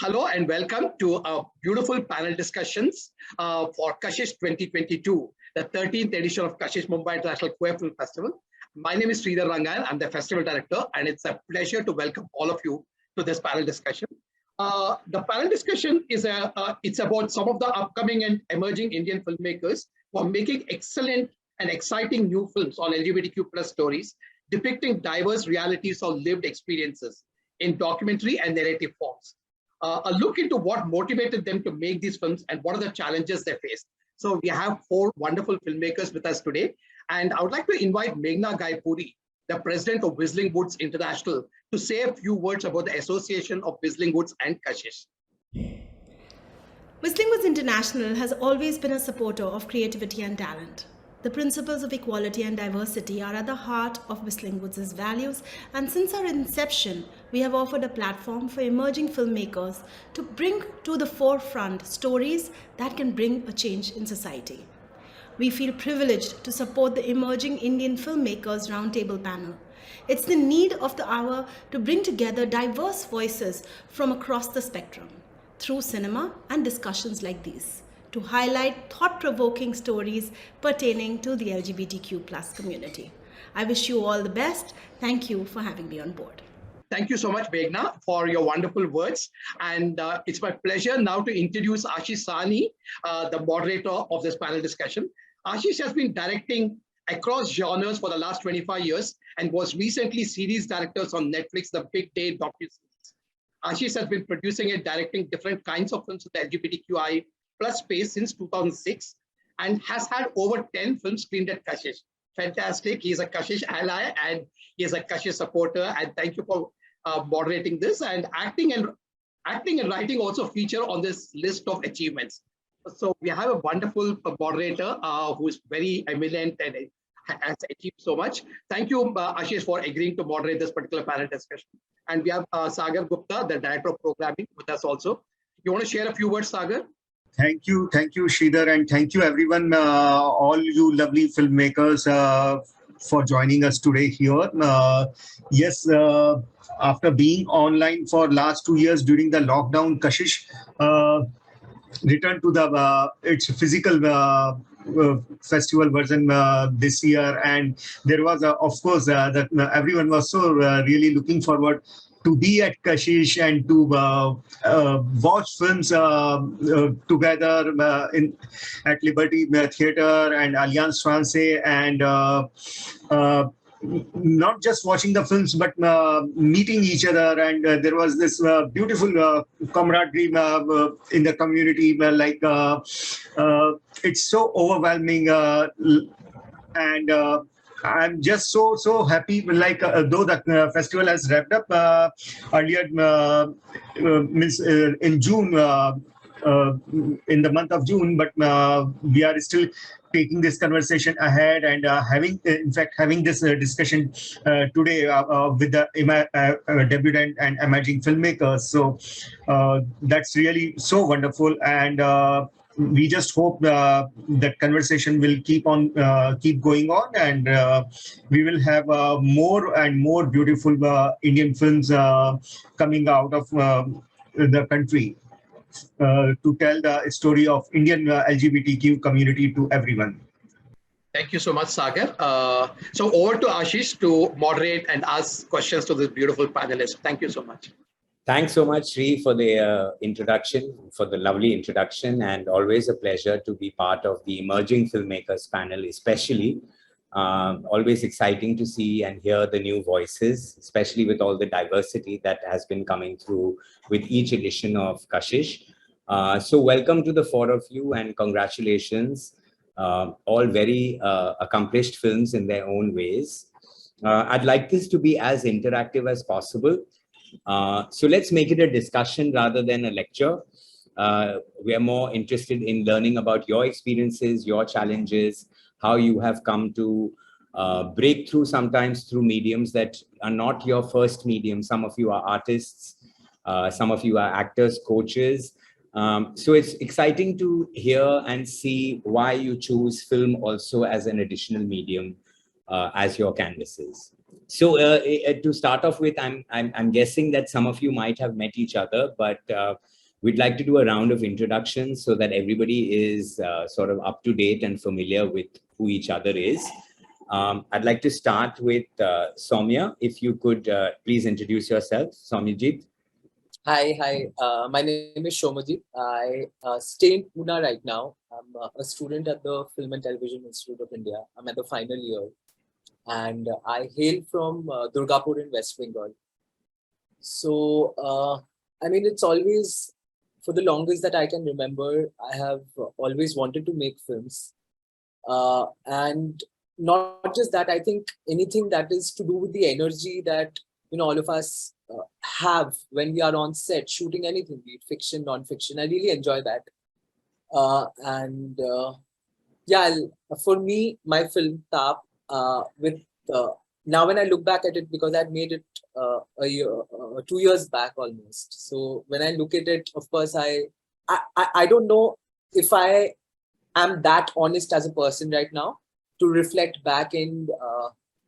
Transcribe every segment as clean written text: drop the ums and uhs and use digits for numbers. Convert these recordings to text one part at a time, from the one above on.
Hello and welcome to our beautiful panel discussions for KASHISH 2022, the 13th edition of KASHISH Mumbai International Queer Film Festival. My name is Sridhar Rangan. I'm the festival director, and it's a pleasure to welcome all of you to this panel discussion. The panel discussion is it's about some of the upcoming and emerging Indian filmmakers who are making excellent and exciting new films on LGBTQ+ stories, depicting diverse realities of lived experiences in documentary and narrative forms. A look into what motivated them to make these films and what are the challenges they faced. So we have four wonderful filmmakers with us today. And I would like to invite Meghna Ghai Puri, the president of Whistling Woods International, to say a few words about the association of Whistling Woods and KASHISH. Whistling Woods International has always been a supporter of creativity and talent. The principles of equality and diversity are at the heart of Whistling Woods' values, and since our inception, we have offered a platform for emerging filmmakers to bring to the forefront stories that can bring a change in society. We feel privileged to support the Emerging Indian Filmmakers Roundtable panel. It's the need of the hour to bring together diverse voices from across the spectrum through cinema and discussions like these, to highlight thought-provoking stories pertaining to the LGBTQ+ community. I wish you all the best. Thank you for having me on board. Thank you so much, Meghna, for your wonderful words. And it's my pleasure now to introduce Ashish Sawhny, the moderator of this panel discussion. Ashish has been directing across genres for the last 25 years and was recently series director on Netflix, The Big Day docu-series. Ashish has been producing and directing different kinds of films with the LGBTQI+ space since 2006 and has had over 10 films screened at KASHISH. Fantastic. He's a KASHISH ally and he is a KASHISH supporter. And thank you for moderating this. And acting and writing also feature on this list of achievements. So we have a wonderful moderator who is very eminent and has achieved so much. Thank you, Ashish, for agreeing to moderate this particular panel discussion. And we have Sagar Gupta, the director of programming, with us also. You want to share a few words, Sagar? Thank you, Sridhar, and thank you everyone, all you lovely filmmakers for joining us today here. Yes, after being online for last 2 years during the lockdown, KASHISH returned to the its physical festival version this year, and there was of course that everyone was so really looking forward to be at KASHISH and to watch films together at Liberty Theatre and Alliance Française, and not just watching the films but meeting each other, and there was this beautiful camaraderie in the community. It's so overwhelming, and I'm just so happy. Though the festival has wrapped up earlier, in June, in the month of June, but we are still taking this conversation ahead and having this discussion today with the debutant and emerging filmmakers. So that's really so wonderful, and we just hope that conversation will keep going on, and we will have more and more beautiful Indian films coming out of the country to tell the story of Indian LGBTQ community to everyone. Thank you so much, Sagar. So over to Ashish to moderate and ask questions to this beautiful panelist. Thank you so much. Thanks so much, Sri, for the introduction, for the lovely introduction, and always a pleasure to be part of the Emerging Filmmakers panel, especially. Always exciting to see and hear the new voices, especially with all the diversity that has been coming through with each edition of KASHISH. So welcome to the four of you, and congratulations. All very accomplished films in their own ways. I'd like this to be as interactive as possible. So let's make it a discussion rather than a lecture. We are more interested in learning about your experiences, your challenges, how you have come to break through sometimes through mediums that are not your first medium. Some of you are artists, some of you are actors, coaches. So it's exciting to hear and see why you choose film also as an additional medium as your canvases. So to start off with, I'm guessing that some of you might have met each other, but We'd like to do a round of introductions so that everybody is sort of up to date and familiar with who each other is. I'd like to start with Soumya. If you could please introduce yourself, Soumyajit. Hi. My name is Soumyajit. I stay in Pune right now. I'm a student at the Film and Television Institute of India. I'm at the final year. And I hail from Durgapur in West Bengal. So, I mean, it's always, for the longest that I can remember, I have always wanted to make films. And not just that, I think anything that is to do with the energy that, all of us have when we are on set shooting anything, be it fiction, non-fiction. I really enjoy that. For me, my film Taap, now when I look back at it, because I'd made it 2 years back almost. So when I look at it, of course, I don't know if I am that honest as a person right now to reflect back and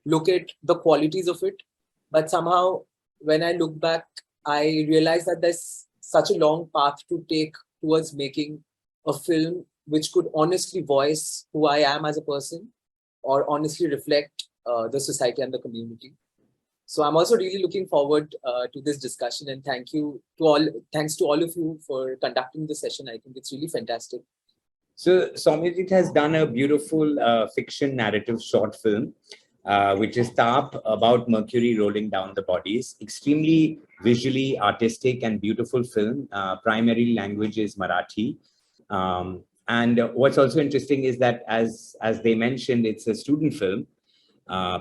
look at the qualities of it. But somehow when I look back, I realize that there's such a long path to take towards making a film which could honestly voice who I am as a person or honestly reflect the society and the community. So I'm also really looking forward to this discussion, and thanks to all of you for conducting the session. I think it's really fantastic. So Soumyajit has done a beautiful fiction narrative short film, which is Taap, about Mercury rolling down the bodies. Extremely visually artistic and beautiful film. Primary language is Marathi. And what's also interesting is that, as they mentioned, it's a student film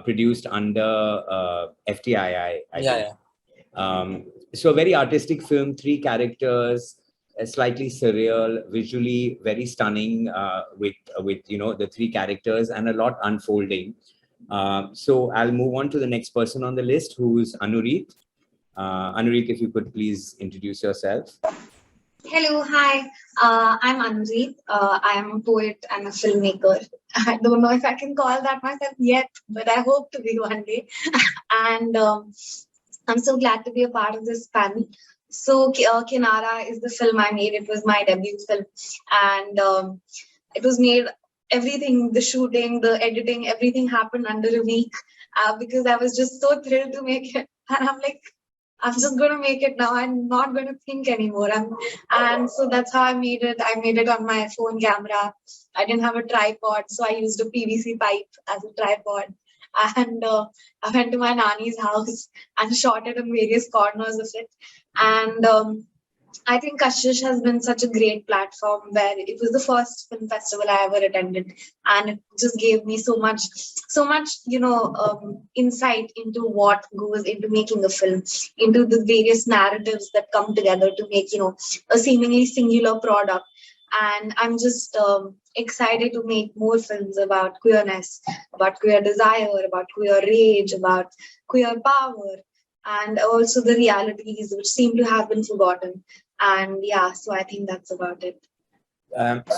produced under FTII. So a very artistic film, 3 characters, slightly surreal, visually very stunning with the 3 characters and a lot unfolding. So I'll move on to the next person on the list, who's Anureet. Anureet, if you could please introduce yourself. Hello, hi. I'm Anureet. I'm a poet and a filmmaker. I don't know if I can call that myself yet, but I hope to be one day. And I'm so glad to be a part of this panel. So Kinara is the film I made. It was my debut film. And it was made, everything, the shooting, the editing, everything happened under a week because I was just so thrilled to make it. And I'm like, I'm just going to make it now. I'm not going to think anymore. And so that's how I made it. I made it on my phone camera. I didn't have a tripod, so I used a PVC pipe as a tripod. And I went to my nanny's house and shot it in various corners of it. And I think KASHISH has been such a great platform, where it was the first film festival I ever attended, and it just gave me so much, insight into what goes into making a film, into the various narratives that come together to make, a seemingly singular product. And I'm just excited to make more films about queerness, about queer desire, about queer rage, about queer power, and also the realities which seem to have been forgotten. And yeah, so I think that's about it.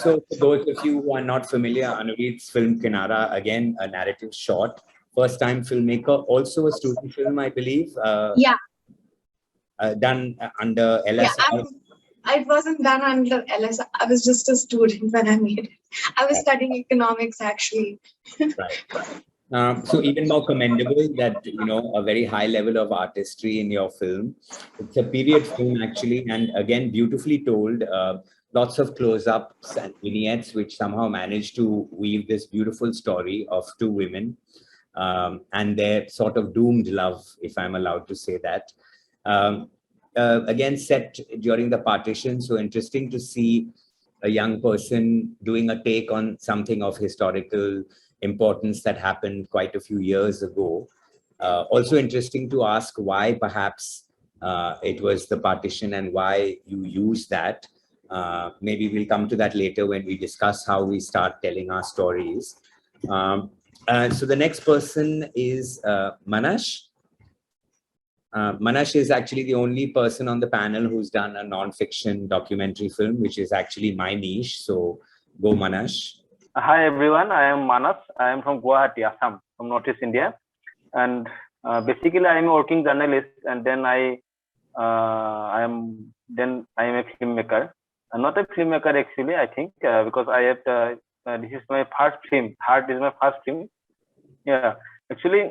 So for those of you who are not familiar, Anureet's film Kinara, again, a narrative short, first time filmmaker, also a student film, I believe. Done under LS. Yeah, it wasn't done under LS. I was just a student when I made it. I was studying economics, actually. Right. So even more commendable that, a very high level of artistry in your film. It's a period film, actually, and again, beautifully told. Lots of close-ups and vignettes which somehow managed to weave this beautiful story of 2 women and their sort of doomed love, if I'm allowed to say that. Again, set during the partition, so interesting to see a young person doing a take on something of historical importance that happened quite a few years ago. Also interesting to ask why perhaps it was the partition and why you use that. Maybe we'll come to that later when we discuss how we start telling our stories. So the next person is Manash. Manash is actually the only person on the panel who's done a non-fiction documentary film, which is actually my niche. So go, Manash. Hi everyone, I am Manash. I am from Guwahati, Assam, from Northeast India, and basically I am a working journalist. And then I am then I am a filmmaker. Not a filmmaker actually, I think, because I have this is my first film. Heart is my first film. Yeah, actually,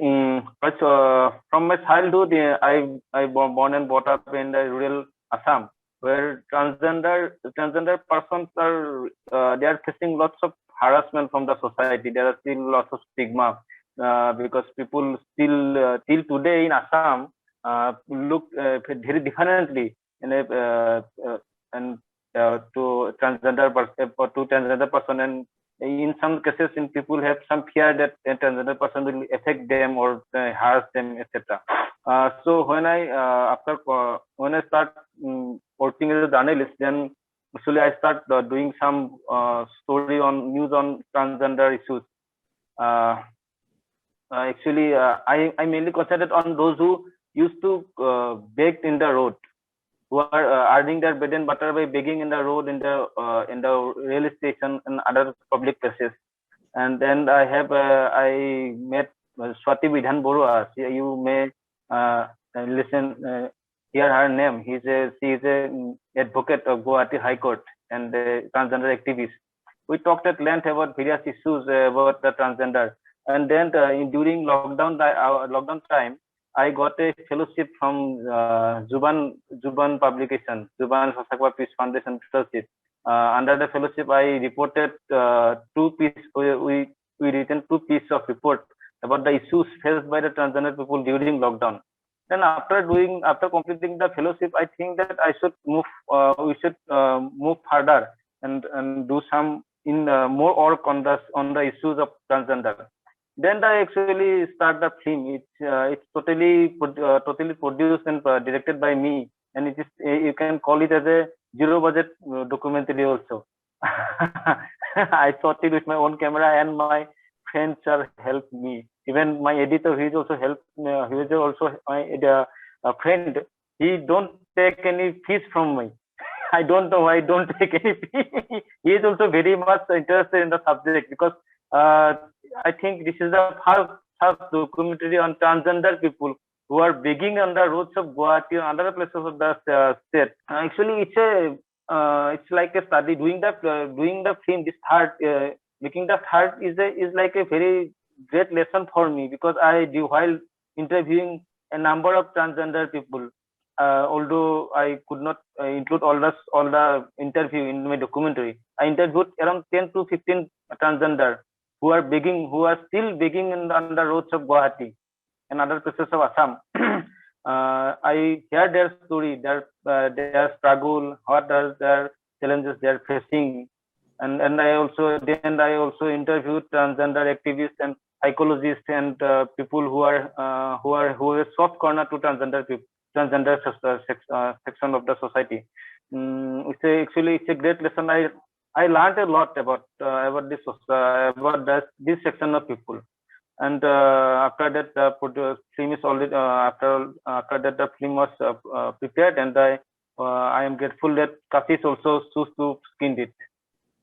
from my childhood, I born and brought up in the rural Assam, where transgender persons are they are facing lots of harassment from the society. There are still lots of stigma because people still till today in Assam look very differently in and to transgender person, and in some cases in people have some fear that a transgender person will affect them or harass them, etc. So when I when I start working as a journalist, then actually I start doing some story on news on transgender issues. Actually, I mainly concentrate on those who used to beg in the road, who are earning their bread and butter by begging in the road, in the rail station and other public places. And then I met Swati Vidhan Borua. You may hear her name. She is a advocate of Guwahati High Court and a transgender activist. We talked at length about various issues about the transgender. And then during lockdown time, I got a fellowship from Zuban publication, Zuban Sasakwa Peace Foundation fellowship. Under the fellowship, I reported we written 2 pieces of report about the issues faced by the transgender people during lockdown. Then after completing the fellowship, I think that I should move. We should move further and do some more work on the issues of transgender. Then I actually start the film. It's totally produced and directed by me, and it is you can call it as a zero budget documentary also. I shot it with my own camera, and my friends are helped me. Even my editor, he is also helped. He is also my friend. He don't take any fees from me. I don't know why I don't take any fee. He is also very much interested in the subject because I think this is the first documentary on transgender people who are begging on the roads of Guwahati and other places of the state. Actually, it's like a study. Doing the film, this third, making the third is like a very great lesson for me, because while interviewing a number of transgender people, although I could not include all the interview in my documentary, I interviewed around 10 to 15 transgender who are still begging on the roads of Guwahati and other places of Assam. I hear their story, their struggle, what are their challenges they are facing, and I also interviewed transgender activists and psychologists and people who are soft corner to transgender section of the society. It's a great lesson. I learned a lot about this section of people. And after that, the film is already after that the film was prepared, and I am grateful that KASHISH also chose to screen it,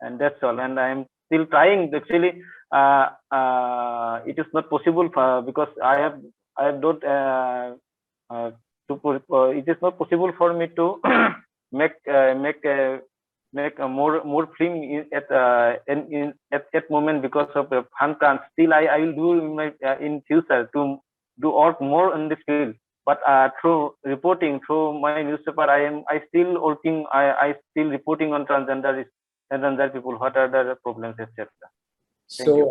and that's all. And I am still trying. Actually, it is not possible because I have not. It is not possible for me to make more film at moment because of the fund crunch. Still, I will do in future to do work more in this field. But through reporting through my newspaper, I still working. I still reporting on transgender people. What are the problems, etc. So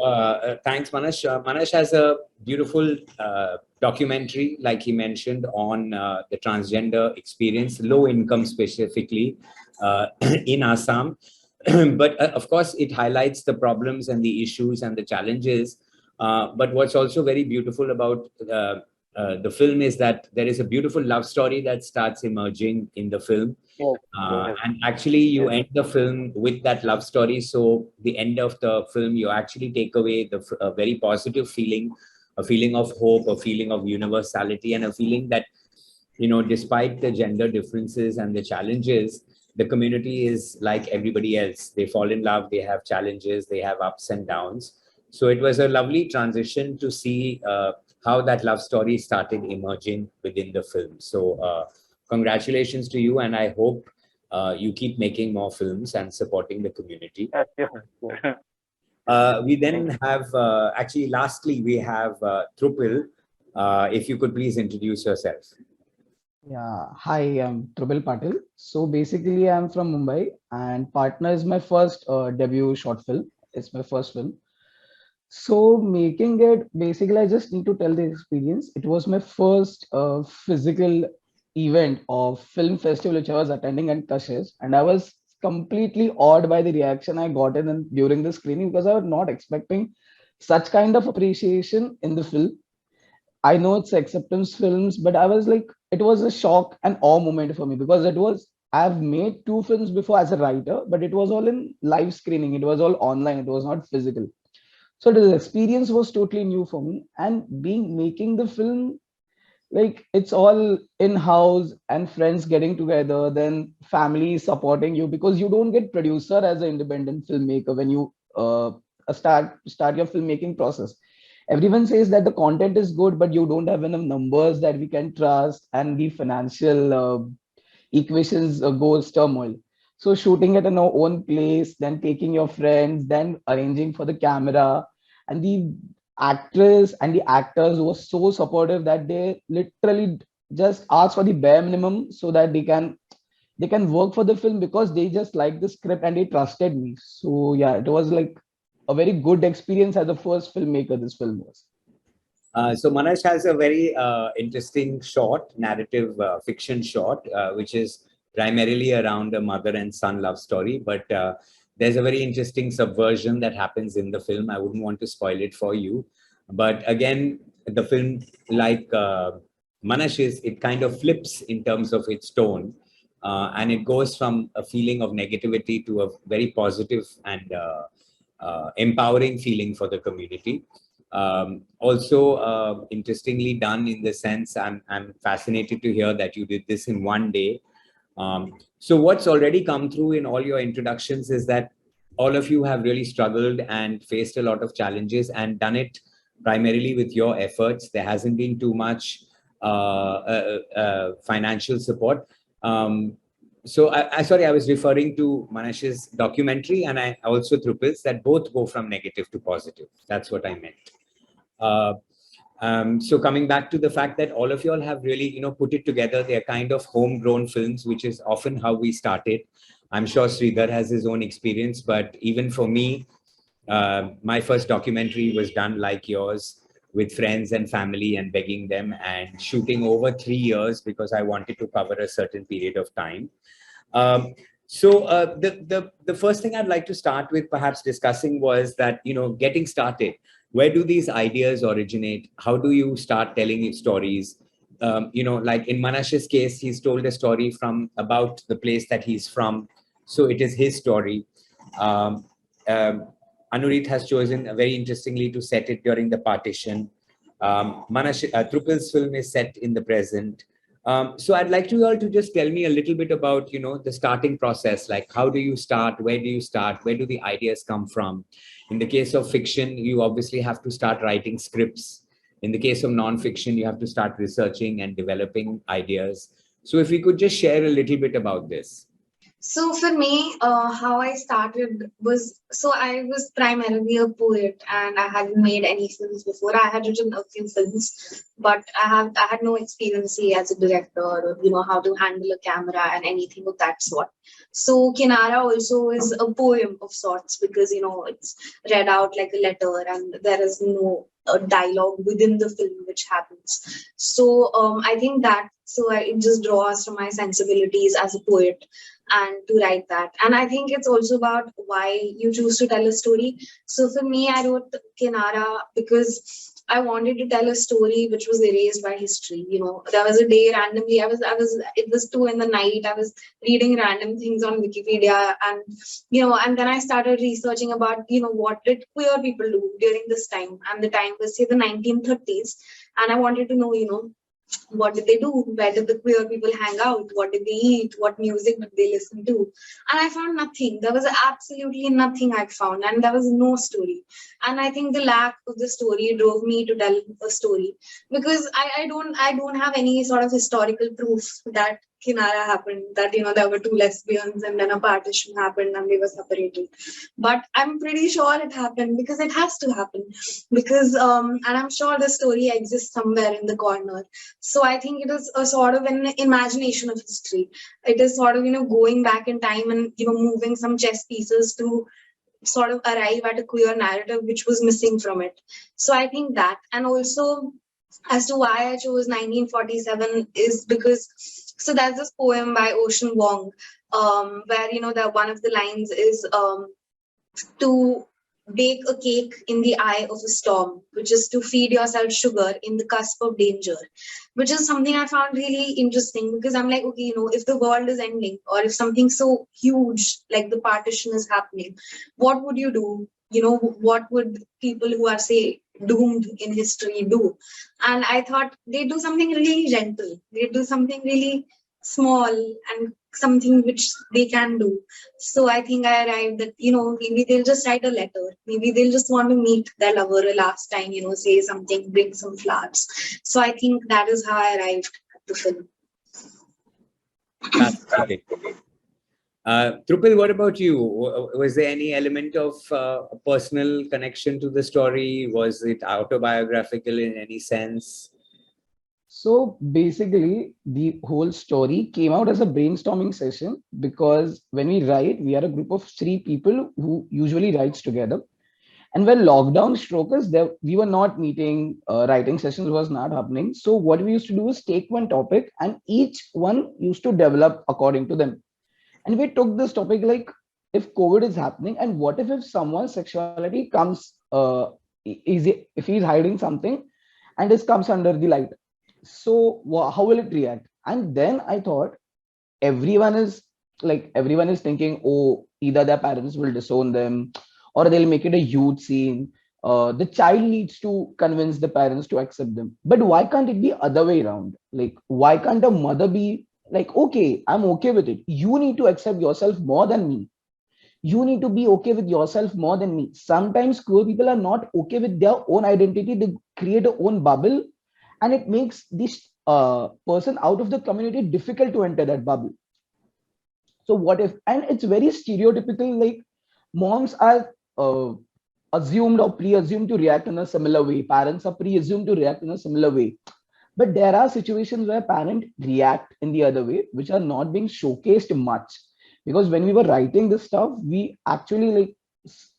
thanks, Manash. Manash has a beautiful documentary, like he mentioned, on the transgender experience, low income specifically in Assam. But of course, it highlights the problems and the issues and the challenges. But what's also very beautiful about the film is that there is a beautiful love story that starts emerging in the film. And actually you end the film with that love story. So the end of the film, you actually take away a very positive feeling, a feeling of hope, a feeling of universality, and a feeling that, you know, despite the gender differences and the challenges, the community is like everybody else. They fall in love, they have challenges, they have ups and downs. So it was a lovely transition to see how that love story started emerging within the film. So congratulations to you, and I hope you keep making more films and supporting the community. Sure. We then have, actually, lastly, we have Trupil. If you could please introduce yourself. Yeah, hi, I'm Trupil Patil. So basically, I'm from Mumbai, and Partner is my first debut short film. It's my first film. So making it, basically, I just need to tell the experience. It was my first physical event of film festival which I was attending at KASHISH, and I was completely awed by the reaction I got in during the screening because I was not expecting such kind of appreciation in the film. I know it's acceptance films, but I was like, it was a shock and awe moment for me because I've made 2 films before as a writer, but it was all in live screening. It was all online. It was not physical. So the experience was totally new for me. And making the film, like it's all in-house and friends getting together, then family supporting you because you don't get producer as an independent filmmaker when you start your filmmaking process. Everyone says that the content is good, but you don't have enough numbers that we can trust, and the financial equations goes turmoil. So shooting it in our own place, then taking your friends, then arranging for the camera, and the actress and the actors were so supportive that they literally just ask for the bare minimum so that they can work for the film because they just like the script and they trusted me. So yeah, it was like a very good experience as a first filmmaker. This film was. So Manash has a very interesting short, narrative fiction short, which is primarily around a mother and son love story. But there's a very interesting subversion that happens in the film. I wouldn't want to spoil it for you. But again, the film, like Manash's, it kind of flips in terms of its tone. And it goes from a feeling of negativity to a very positive and empowering feeling for the community. Also, interestingly done in the sense, I'm fascinated to hear that you did this in one day. So what's already come through in all your introductions is that all of you have really struggled and faced a lot of challenges and done it primarily with your efforts. There hasn't been too much financial support. So I was referring to Manash's documentary, and I also Trupil's, that both go from negative to positive. That's what I meant. So coming back to the fact that all of you all have really, put it together. They're kind of homegrown films, which is often how we started. I'm sure Sridhar has his own experience, but even for me, my first documentary was done like yours, with friends and family and begging them and shooting over 3 years because I wanted to cover a certain period of time. So the first thing I'd like to start with perhaps discussing was that, getting started. Where do these ideas originate? How do you start telling your stories? Like in Manash's case, he's told a story from about the place that he's from. So it is his story. Anureet has chosen very interestingly to set it during the partition. Trupil's film is set in the present. So I'd like you all to just tell me a little bit about, the starting process. Like, how do you start? Where do you start? Where do the ideas come from? In the case of fiction, you obviously have to start writing scripts. In the case of non-fiction, you have to start researching and developing ideas. So if we could just share a little bit about this. So for me, how I started was, I was primarily a poet and I hadn't made any films before. I had written a few films, but I had no experience as a director or, how to handle a camera and anything of that sort. So Kinara also is a poem of sorts because, it's read out like a letter and there is no dialogue within the film which happens. So I think that, it just draws from my sensibilities as a poet and to write that. And I think it's also about why you choose to tell a story. So for me, I wrote Kinara because I wanted to tell a story which was erased by history. There was a day randomly, it was 2 in the night. I was reading random things on Wikipedia and, and then I started researching about, what did queer people do during this time? And the time was, say, the 1930s. And I wanted to know, what did they do? Where did the queer people hang out? What did they eat? What music did they listen to? And I found nothing. There was absolutely nothing I found, and there was no story. And I think the lack of the story drove me to tell a story, because I don't have any sort of historical proof that Kinara happened, that there were two lesbians and then a partition happened and they were separated. But I'm pretty sure it happened because it has to happen, because and I'm sure the story exists somewhere in the corner. So I think it is a sort of an imagination of history. It is sort of going back in time and moving some chess pieces to sort of arrive at a queer narrative which was missing from it. So I think that, and also as to why I chose 1947 is because, so there's this poem by Ocean Wong, where one of the lines is to bake a cake in the eye of a storm, which is to feed yourself sugar in the cusp of danger, which is something I found really interesting, because I'm like, okay, if the world is ending, or if something so huge like the partition is happening, what would you do? What would people who are, say, doomed in history do? And I thought they do something really gentle. They do something really small and something which they can do. So I think I arrived that, maybe they'll just write a letter. Maybe they'll just want to meet their lover a last time, say something, bring some flowers. So I think that is how I arrived at the film. Fascinating. Trupil, what about you? Was there any element of a personal connection to the story? Was it autobiographical in any sense? So basically, the whole story came out as a brainstorming session, because when we write, we are a group of 3 people who usually writes together. And when lockdown struck us, we were not meeting, writing sessions was not happening. So what we used to do is take one topic and each one used to develop according to them. And we took this topic like, if COVID is happening, and what if someone's sexuality comes, if he's hiding something and this comes under the light, so how will it react? And then I thought, everyone is thinking, oh, either their parents will disown them or they'll make it a huge scene. The child needs to convince the parents to accept them. But why can't it be other way around? Like, why can't a mother be like, okay, I'm okay with it. You need to accept yourself more than me. You need to be okay with yourself more than me. Sometimes queer people are not okay with their own identity. They create their own bubble, and it makes this person out of the community difficult to enter that bubble. So what if, and it's very stereotypical, like moms are assumed or pre-assumed to react in a similar way. Parents are pre-assumed to react in a similar way. But there are situations where parents react in the other way, which are not being showcased much. Because when we were writing this stuff, we actually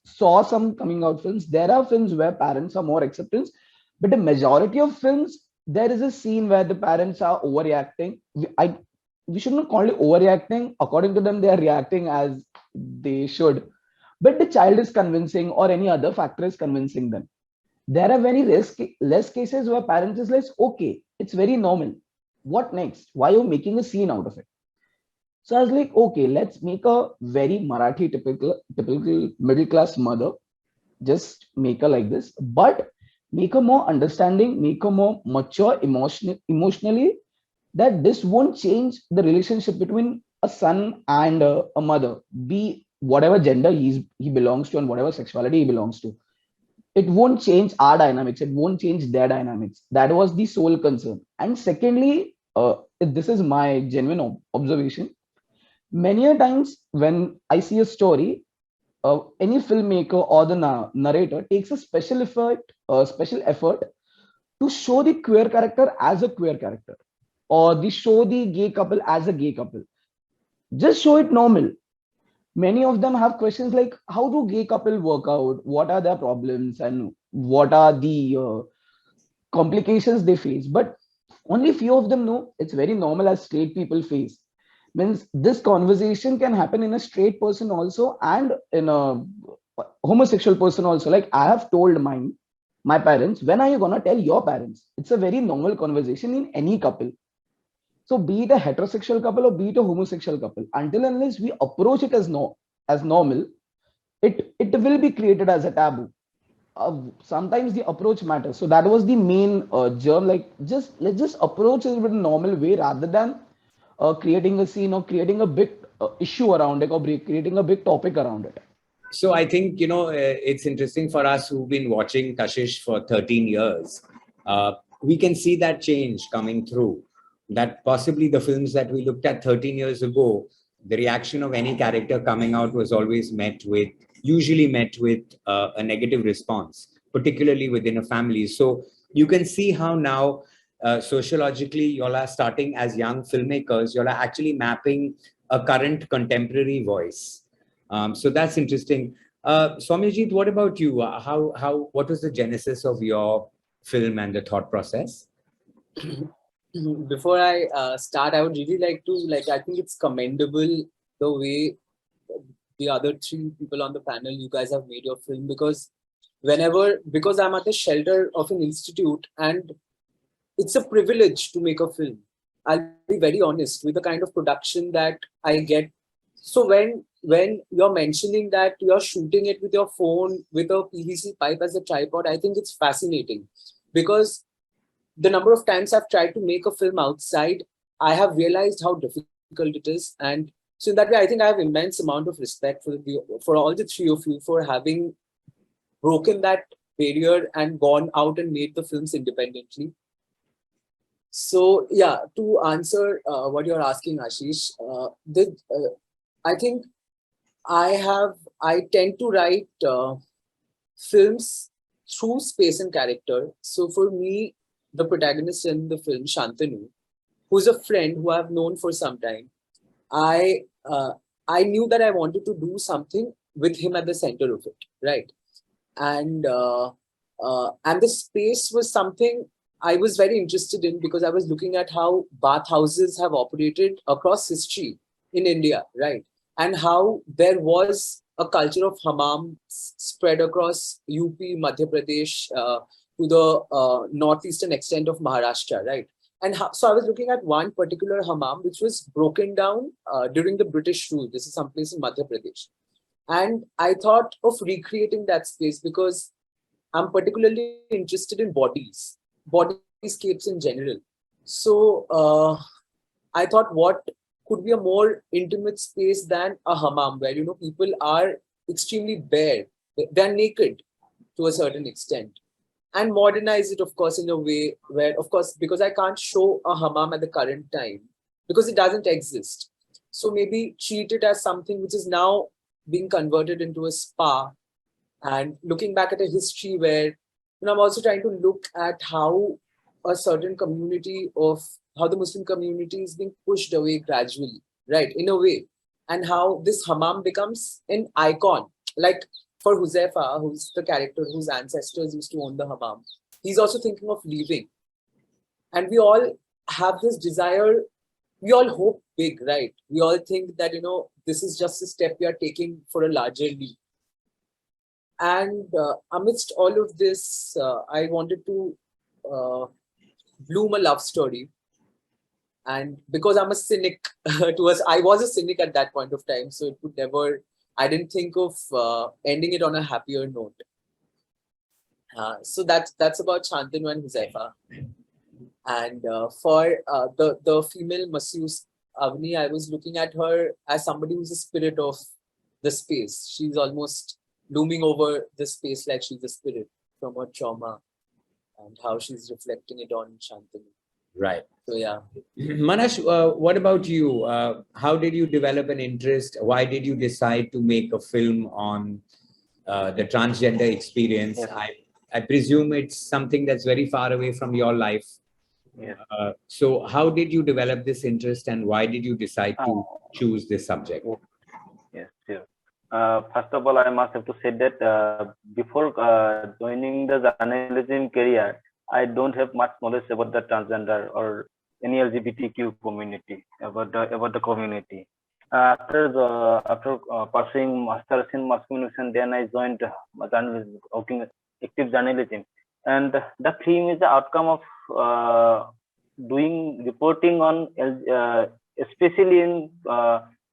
saw some coming out films. There are films where parents are more acceptance, but the majority of films, there is a scene where the parents are overreacting. We should not call it overreacting. According to them, they are reacting as they should. But the child is convincing, or any other factor is convincing them. There are very less cases where parents is like, okay, it's very normal. What next? Why are you making a scene out of it? So I was like, okay, let's make a very Marathi typical middle class mother. Just make her like this, but make her more understanding, make her more mature emotionally, that this won't change the relationship between a son and a mother, be whatever gender he belongs to and whatever sexuality he belongs to. It won't change our dynamics. It won't change their dynamics. That was the sole concern. And secondly, this is my genuine observation. Many a times when I see a story, any filmmaker or the narrator takes a special effort to show the queer character as a queer character, or they show the gay couple as a gay couple. Just show it normal. Many of them have questions like, how do gay couple work out? What are their problems and what are the complications they face? But only few of them know it's very normal as straight people face. Means this conversation can happen in a straight person also and in a homosexual person also. Like I have told my parents, when are you gonna tell your parents? It's a very normal conversation in any couple. So be it a heterosexual couple or be it a homosexual couple, until unless we approach it as normal, it will be created as a taboo. Sometimes the approach matters. So that was the main germ. Like let's just approach it with a normal way rather than creating a scene or creating a big issue around it or creating a big topic around it. So I think, it's interesting for us who've been watching Kashish for 13 years. We can see that change coming through, that possibly the films that we looked at 13 years ago, the reaction of any character coming out was always usually met with a negative response, particularly within a family. So you can see how now sociologically, you all are starting as young filmmakers, you all are actually mapping a current contemporary voice. So that's interesting. Soumyajit, what about you? What was the genesis of your film and the thought process? Before I start, I would really like to, I think it's commendable the way the other three people on the panel, you guys have made your film, because I'm at the shelter of an institute and it's a privilege to make a film. I'll be very honest with the kind of production that I get. So when you're mentioning that you're shooting it with your phone, with a PVC pipe as a tripod, I think it's fascinating, because the number of times I've tried to make a film outside, I have realized how difficult it is. And so in that way, I think I have immense amount of respect for all the three of you for having broken that barrier and gone out and made the films independently. So yeah, to answer what you're asking, Ashish, I think I tend to write films through space and character. So for me, the protagonist in the film, Shantanu, who's a friend who I've known for some time, I knew that I wanted to do something with him at the center of it, right? And the space was something I was very interested in, because I was looking at how bathhouses have operated across history in India, right? And how there was a culture of hammam spread across UP, Madhya Pradesh, to the northeastern extent of Maharashtra, right? And so I was looking at one particular hammam which was broken down during the British rule. This is someplace in Madhya Pradesh. And I thought of recreating that space because I'm particularly interested in bodyscapes in general. So I thought, what could be a more intimate space than a hammam, where people are extremely bare, they're naked to a certain extent, and modernize it, of course, in a way where, of course, because I can't show a hammam at the current time because it doesn't exist. So maybe treat it as something which is now being converted into a spa, and looking back at a history where I'm also trying to look at how a certain community how the Muslim community is being pushed away gradually, right, in a way, and how this hammam becomes an icon. Like for Huzaifah, who's the character whose ancestors used to own the hammam, he's also thinking of leaving. And we all have this desire, we all hope big, right? We all think that, this is just a step we are taking for a larger leap. And amidst all of this, I wanted to bloom a love story. And because I'm a cynic, I was a cynic at that point of time, so I didn't think of ending it on a happier note. So that's about Shantanu and Huzaifah. And for the female masseuse, Avni, I was looking at her as somebody who's a spirit of the space. She's almost looming over the space like she's a spirit from her trauma, and how she's reflecting it on Shantanu. Right. So yeah. Manash, what about you? How did you develop an interest? Why did you decide to make a film on the transgender experience? Yes. I presume it's something that's very far away from your life. Yes. So how did you develop this interest, and why did you decide to choose this subject? Yes, sure. First of all, I must have to say that before joining the journalism career, I don't have much knowledge about the transgender or any LGBTQ community, about the community. After pursuing master's in mass communication, then I joined journalism, working active journalism, and the film is the outcome of doing reporting on, especially in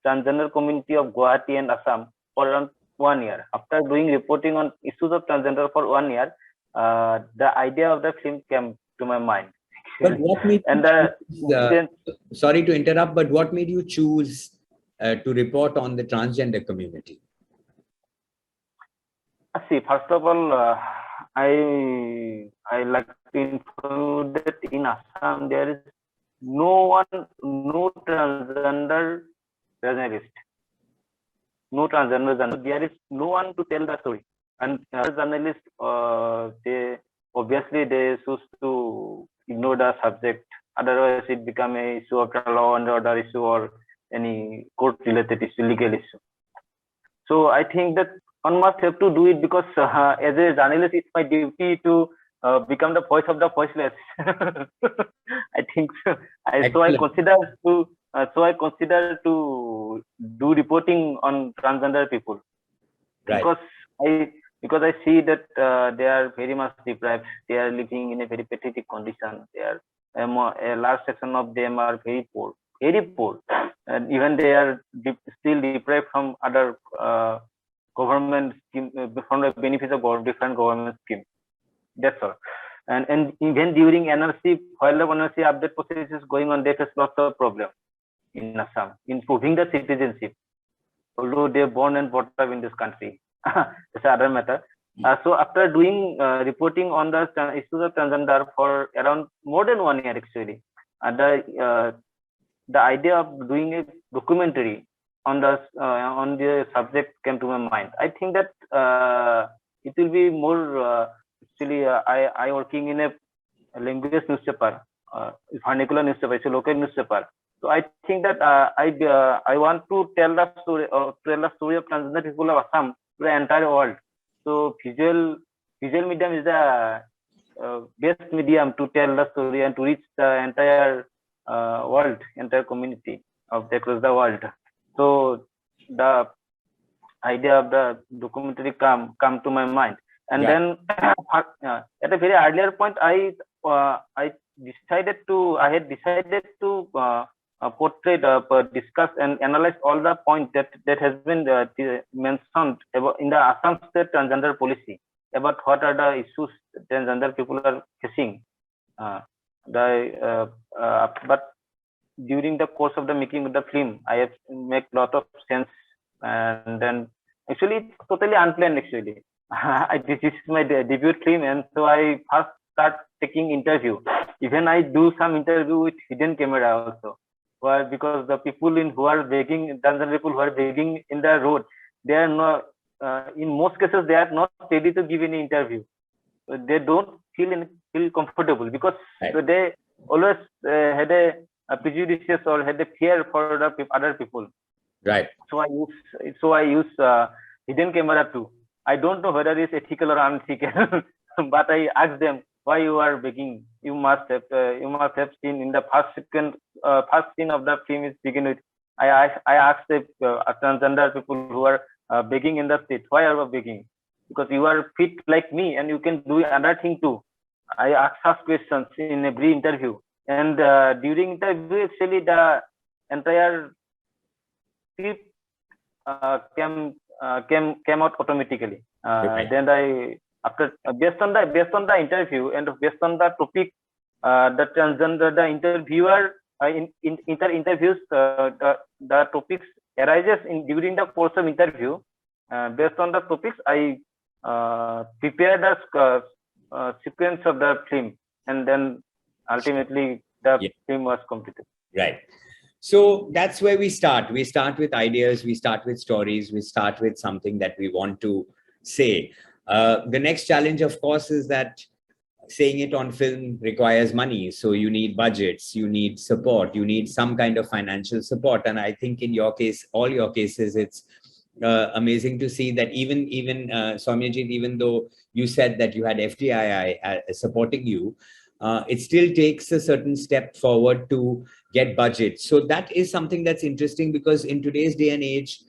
transgender community of Guwahati and Assam for around 1 year. After doing reporting on issues of transgender for 1 year, the idea of the film came to my mind. But what made sorry to interrupt, but what made you choose to report on the transgender community? See, first of all, I like to inform that in Assam there is no transgender journalist, no transgender journalist. There is no one to tell the story, and journalists, they obviously they choose to ignore the subject. Otherwise, it become a issue of the law and order issue or any court-related issue, legal issue. So I think that one must have to do it because as a journalist, it's my duty to become the voice of the voiceless. I think so. So I consider to do reporting on transgender people, Right. because I see that they are very much deprived. They are living in a very pathetic condition. They are a large section of them are very poor, and even they are still deprived from other government scheme, from the benefits of different government schemes. That's all. And even during NRC, while the NRC update process is going on, they face lots of problems in Assam in proving the citizenship, although they are born and brought up in this country. That's another matter. So after doing reporting on the issues of transgender for around more than 1 year actually, the idea of doing a documentary on the subject came to my mind. I think that it will be more actually I working in a language newspaper, vernacular newspaper, it's a local newspaper. So I think that I want to tell the story of transgender people of Assam to the entire world. So visual medium is the best medium to tell the story and to reach the entire world, entire community across the world. So the idea of the documentary come to my mind, and then at a very earlier point, I had decided to portray, discuss, and analyze all the points that has been mentioned about in the Assam state transgender policy, about what are the issues transgender people are facing. But during the course of the making of the film, I have made a lot of sense, and then actually it's totally unplanned actually. This is my debut film, and so I first start taking interview. Even I do some interview with hidden camera also. Well, because the people who are begging, transgender people who are begging in the road, they are not, in most cases, they are not ready to give any interview. They don't feel comfortable because they always had a prejudice or had a fear for the other people. Right. So I use hidden camera too. I don't know whether it's ethical or unethical, but I ask them why you are begging. You must have seen in the first scene of the film is begin with. I asked the transgender people who are begging in the street, why are you begging? Because you are fit like me and you can do another thing too. I ask such questions in every interview, and during interview actually the entire script came out automatically. Then based on the interview and based on the topic, the interviewer interviews the topics arises during the course of interview. Based on the topics, I prepare the sequence of the film, and then ultimately the film was completed. Right. So that's where we start. We start with ideas, we start with stories, we start with something that we want to say. The next challenge, of course, is that saying it on film requires money. So you need budgets, you need support, you need some kind of financial support. And I think in your case, all your cases, it's amazing to see that even Soumyajit, even though you said that you had FTII supporting you, it still takes a certain step forward to get budget. So that is something that's interesting, because in today's day and age,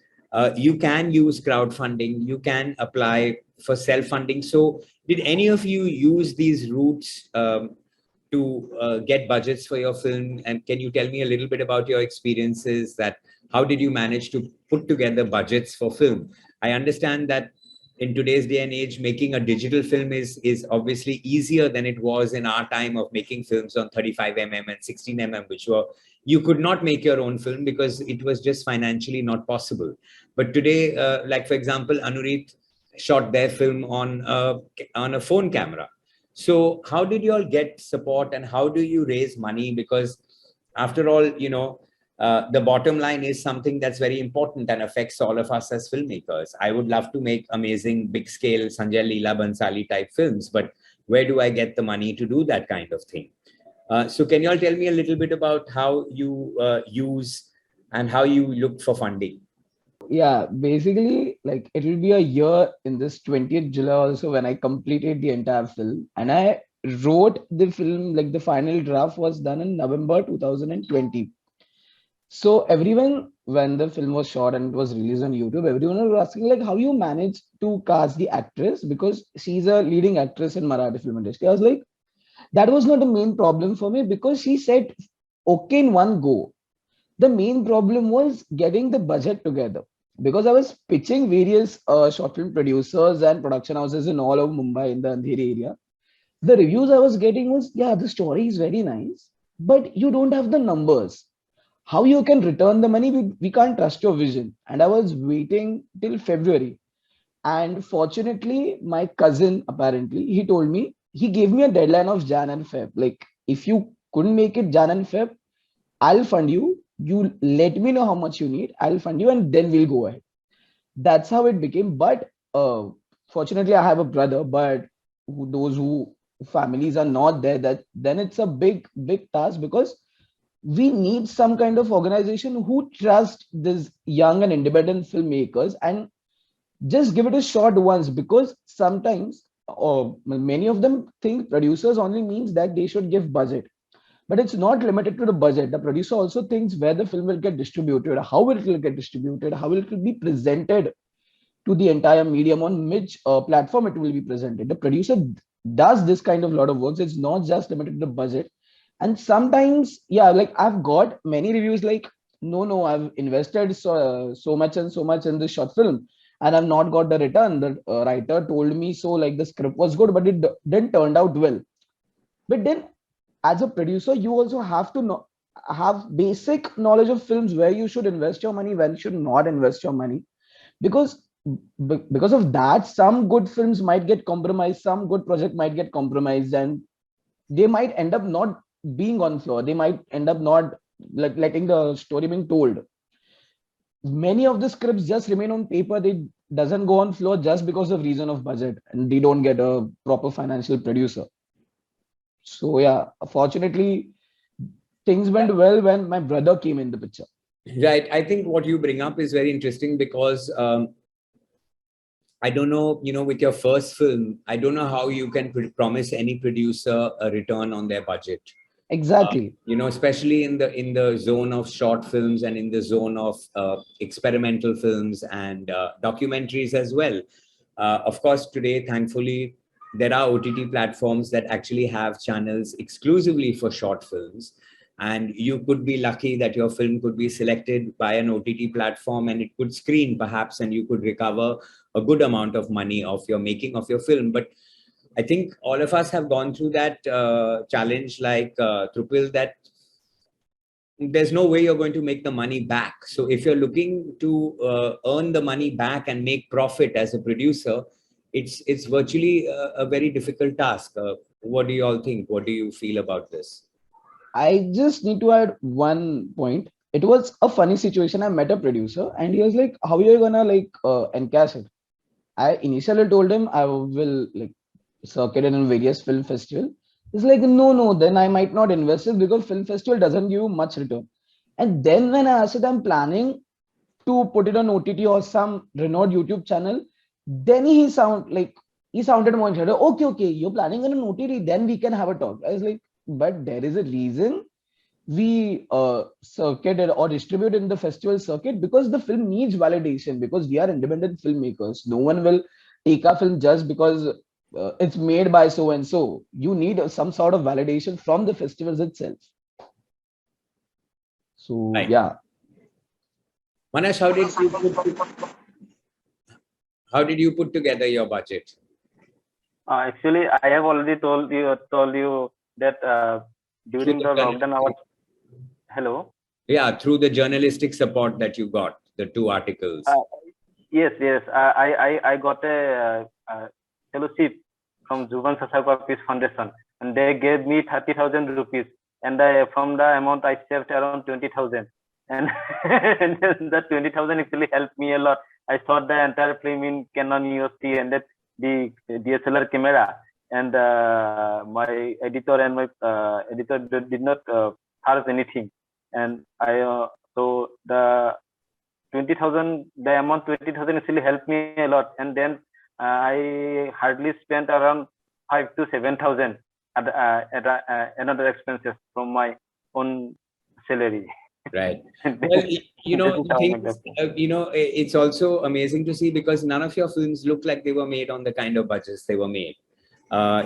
you can use crowdfunding, you can apply for self-funding. So did any of you use these routes to get budgets for your film? And can you tell me a little bit about your experiences, that how did you manage to put together budgets for film? I understand that in today's day and age, making a digital film is obviously easier than it was in our time of making films on 35mm and 16mm, which were, you could not make your own film because it was just financially not possible. But today, like for example, Anureet, shot their film on a phone camera. So how did you all get support, and how do you raise money? Because after all, the bottom line is something that's very important and affects all of us as filmmakers. I would love to make amazing big scale Sanjay Leela Bhansali type films, but where do I get the money to do that kind of thing? So can you all tell me a little bit about how you use and how you look for funding? Yeah, basically, like it will be a year in this 20th July also when I completed the entire film, and I wrote the film, like the final draft was done in November 2020. So everyone, when the film was shot and it was released on YouTube, everyone was asking like how you managed to cast the actress, because she's a leading actress in Marathi film industry. I was like, that was not the main problem for me, because she said okay in one go. The main problem was getting the budget together, because I was pitching various short film producers and production houses in all over Mumbai in the Andheri area. The reviews I was getting was, yeah, the story is very nice, but you don't have the numbers. How you can return the money? We can't trust your vision. And I was waiting till February. And fortunately, my cousin, apparently, he told me, he gave me a deadline of Jan and Feb. Like, if you couldn't make it Jan and Feb, I'll fund you. You let me know how much you need. I'll fund you, and then we'll go ahead. That's how it became. But fortunately, I have a brother. But those who families are not there, that then it's a big task, because we need some kind of organization who trust these young and independent filmmakers and just give it a shot once, because sometimes or many of them think producers only means that they should give budget, but it's not limited to the budget. The producer also thinks where the film will get distributed, how it will get distributed, how it will be presented to the entire medium, on which platform it will be presented. The producer does this kind of lot of works. It's not just limited to the budget. And sometimes, yeah, like I've got many reviews like, no, I've invested so much and so much in this short film, and I've not got the return. The writer told me so, like the script was good, but it didn't turn out well. But then, as a producer, you also have to have basic knowledge of films, where you should invest your money, when you should not invest your money, because of that, some good films might get compromised, some good project might get compromised, and they might end up not being on floor. They might end up not like letting the story being told. Many of the scripts just remain on paper. They doesn't go on floor just because of reason of budget, and they don't get a proper financial producer. So yeah, fortunately, things went well when my brother came in the picture. Right. I think what you bring up is very interesting, because I don't know, with your first film, I don't know how you can promise any producer a return on their budget. Exactly. Especially in the zone of short films and in the zone of experimental films and documentaries as well. Of course, today, thankfully, there are OTT platforms that actually have channels exclusively for short films. And you could be lucky that your film could be selected by an OTT platform and it could screen perhaps, and you could recover a good amount of money of your making of your film. But I think all of us have gone through that challenge like Trupil, that there's no way you're going to make the money back. So if you're looking to earn the money back and make profit as a producer, it's virtually a very difficult task. What do you all think? What do you feel about this? I just need to add one point. It was a funny situation. I met a producer and he was like, how are you gonna encash it? I initially told him I will circuit in various film festival. He's like, no, then I might not invest it, because film festival doesn't give you much return. And then when I asked, I'm planning to put it on OTT or some renowned YouTube channel, then he sounded more interested. Okay, you're planning on an OTT, then we can have a talk. I was like, but there is a reason we circuit it or distribute in the festival circuit, because the film needs validation, because we are independent filmmakers. No one will take our film just because it's made by so and so. You need some sort of validation from the festivals itself. So right. Yeah. Manash, how did you put together your budget? Actually, I have already told you that during the lockdown hours. Hello. Yeah, through the journalistic support that you got, the 2 articles. Yes, yes. I got a fellowship from Juvan Sasakwa Peace Foundation, and they gave me 30,000 rupees, and from the amount I saved around 20,000, and that 20,000 actually helped me a lot. I shot the entire film in Canon EOS-T and that the DSLR camera, and my editor and my editor did not charge anything, and so the 20,000, the amount 20,000 actually helped me a lot, and then I hardly spent around 5 to 7,000 at another expenses from my own salary. Right. Well, it's also amazing to see because none of your films look like they were made on the kind of budgets they were made.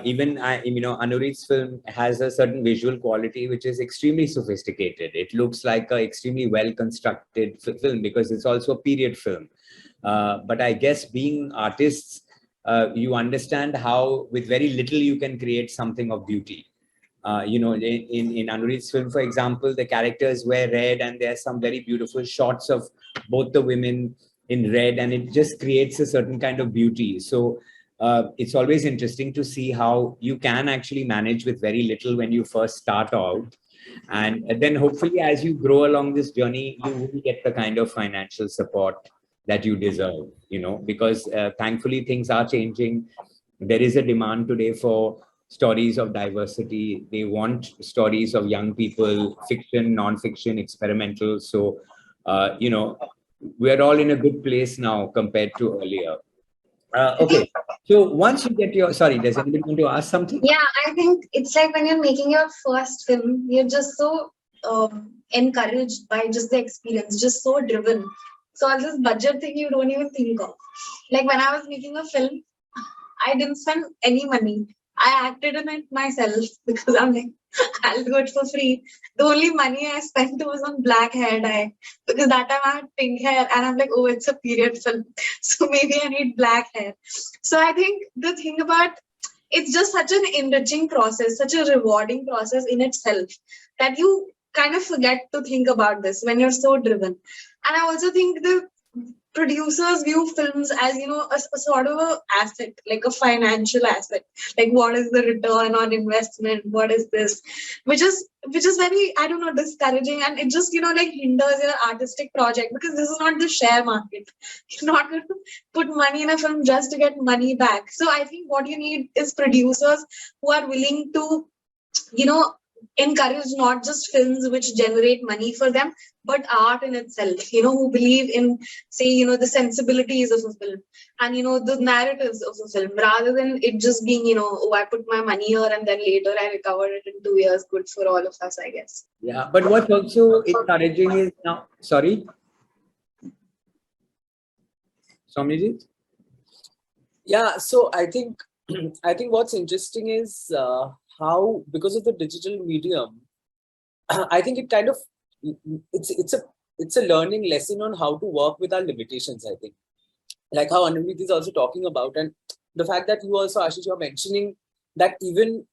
Even Anureet's film has a certain visual quality which is extremely sophisticated. It looks like an extremely well constructed film because it's also a period film. But I guess being artists, you understand how with very little you can create something of beauty. In Anureet's film, for example, the characters wear red and there are some very beautiful shots of both the women in red, and it just creates a certain kind of beauty. So it's always interesting to see how you can actually manage with very little when you first start out. And then hopefully as you grow along this journey, you will get the kind of financial support that you deserve, because thankfully things are changing. There is a demand today for stories of diversity. They want stories of young people, fiction, non-fiction, experimental. So, we're all in a good place now compared to earlier. Okay, so once you get your, sorry, does anybody want to ask something? Yeah, I think it's like when you're making your first film, you're just so encouraged by just the experience, just so driven. So all this budget thing you don't even think of. Like when I was making a film, I didn't spend any money. I acted in it myself because I'm like, I'll do it for free. The only money I spent was on black hair dye because that time I had pink hair and I'm like, oh, it's a period film. So maybe I need black hair. So I think the thing about it's just such an enriching process, such a rewarding process in itself that you kind of forget to think about this when you're so driven. And I also think the producers view films as a sort of a asset, like a financial asset, like what is the return on investment, what is this, which is very, I don't know, discouraging, and it just like hinders your artistic project because this is not the share market. You're not going to put money in a film just to get money back. So I think what you need is producers who are willing to encourage not just films which generate money for them, but art in itself, who believe in, say, the sensibilities of a film and, the narratives of a film, rather than it just being, oh, I put my money here and then later I recovered it in 2 years. Good for all of us, I guess. Yeah, but what's also encouraging is now, sorry? Soumyajit? Yeah, so I think what's interesting is how, because of the digital medium, I think it kind of, it's a learning lesson on how to work with our limitations, I think. Like how Anureet is also talking about, and the fact that you also, Ashish, you're mentioning that even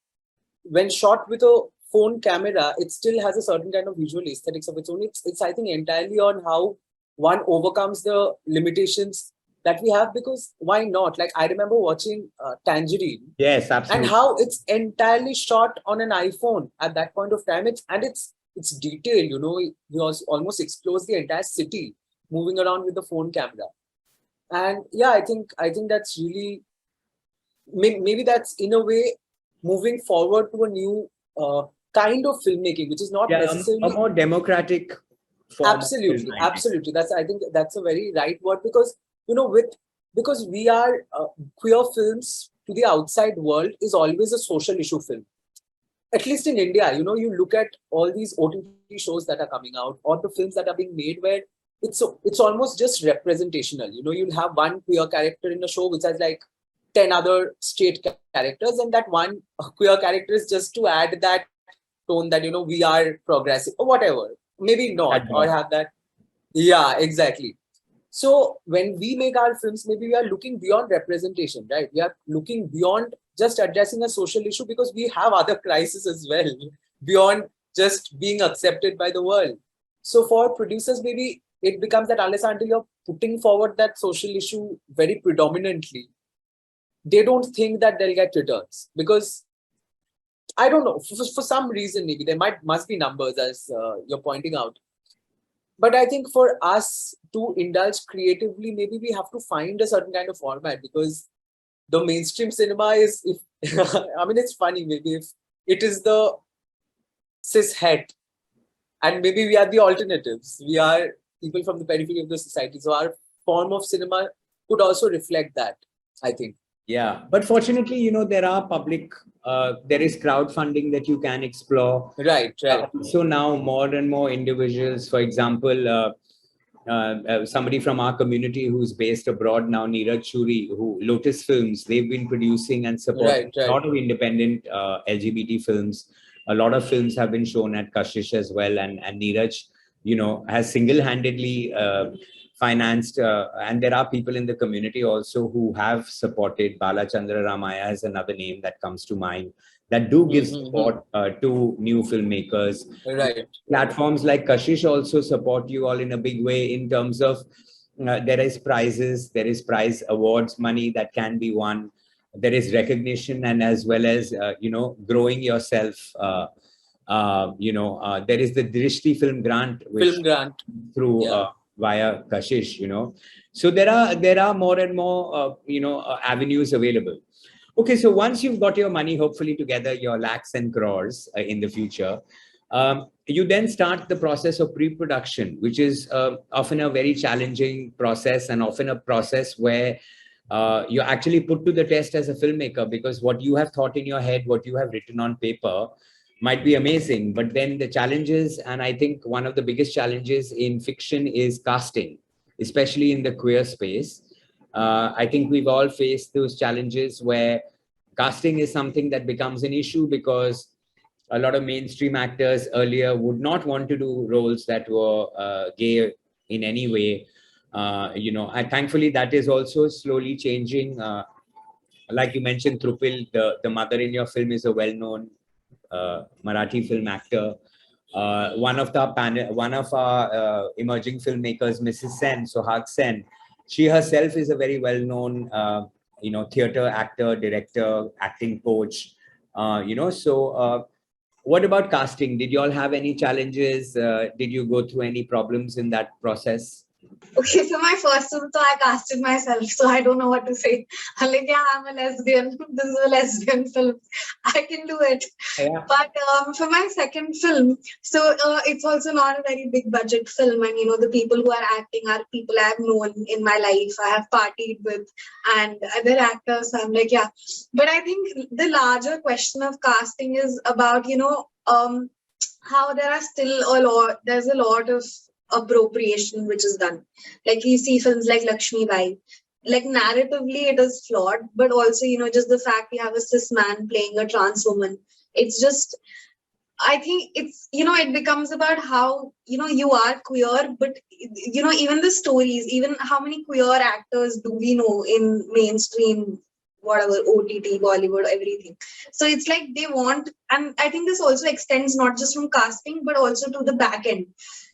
when shot with a phone camera, it still has a certain kind of visual aesthetics of its own. It's I think entirely on how one overcomes the limitations that we have, because why not? Like I remember watching Tangerine. Yes, absolutely. And how it's entirely shot on an iPhone at that point of time. It's detailed, he almost explores the entire city moving around with the phone camera. And yeah, I think that's really, maybe that's in a way moving forward to a new kind of filmmaking, which is not necessarily a more democratic form. Absolutely. I think that's a very right word, because because we are queer films to the outside world is always a social issue film. At least in India, you look at all these OTT shows that are coming out or the films that are being made where it's almost just representational. You'll have one queer character in a show which has like 10 other straight characters, and that one queer character is just to add that tone that, we are progressive or whatever. Maybe not, or have that. Yeah, exactly. So when we make our films, maybe we are looking beyond representation, right? We are looking beyond just addressing a social issue because we have other crises as well, beyond just being accepted by the world. So for producers, maybe it becomes that unless until you're putting forward that social issue very predominantly, they don't think that they'll get returns. Because I don't know, for some reason, maybe there must be numbers, as you're pointing out. But I think for us to indulge creatively, maybe we have to find a certain kind of format, because the mainstream cinema is, I mean, it's funny, maybe if it is the cis het, and maybe we are the alternatives. We are people from the periphery of the society. So our form of cinema could also reflect that, I think. Yeah, but fortunately, you know, there are there is crowdfunding that you can explore. Right. So now more and more individuals, for example, somebody from our community who's based abroad now, 𝐿𝙞𝙨𝙘𝙪𝙨, who Lotus Films, they've been producing and supporting a lot of independent LGBT films. A lot of films have been shown at KASHISH as well, and 𝐿𝙞𝙨, you know, has single-handedly financed, and there are people in the community also who have supported. Balachandra Ramaya is another name that comes to mind, that do give support to new filmmakers. Right. Platforms like KASHISH also support you all in a big way in terms of there is prizes, there is prize awards money that can be won, there is recognition, and as well as you know, growing yourself. You know, there is the Drishti Film Grant, which through via KASHISH, you know. So there are more and more you know, avenues available. Okay, so once you've got your money, hopefully together, your lakhs and crores in the future, you then start the process of pre-production, which is often a very challenging process, and often a process where you're actually put to the test as a filmmaker, because what you have thought in your head, what you have written on paper might be amazing, but then the challenges, and I think one of the biggest challenges in fiction is casting, especially in the queer space. I think we've all faced those challenges where casting is something that becomes an issue, because a lot of mainstream actors earlier would not want to do roles that were gay in any way. You know, and thankfully that is also slowly changing. Like you mentioned, Trupil, the mother in your film, is a well-known Marathi film actor. One of our emerging filmmakers, Mrs. Sen, Sohag Sen, she herself is a very well-known, you know, theater actor, director, acting coach. You know, so what about casting? Did you all have any challenges? Did you go through any problems in that process? Okay, so my first film, so I casted myself, so I don't know what to say. I'm like, yeah, I'm a lesbian. This is a lesbian film. I can do it. Yeah. But for my second film, so it's also not a very big budget film, and you know, the people who are acting are people I have known in my life, I have partied with, and other actors. So I'm like, yeah. But I think the larger question of casting is about, you know, how there are still there's a lot of appropriation which is done. Like you see films like 𝙁𝙨𝑚𝑖 Bai, like narratively it is flawed, but also, you know, just the fact we have a cis man playing a trans woman, it's just, I think it's, you know, it becomes about how, you know, you are queer, but you know, even the stories, even how many queer actors do we know in mainstream, whatever, OTT, Bollywood, everything. So it's like they want, and I think this also extends not just from casting, but also to the back end.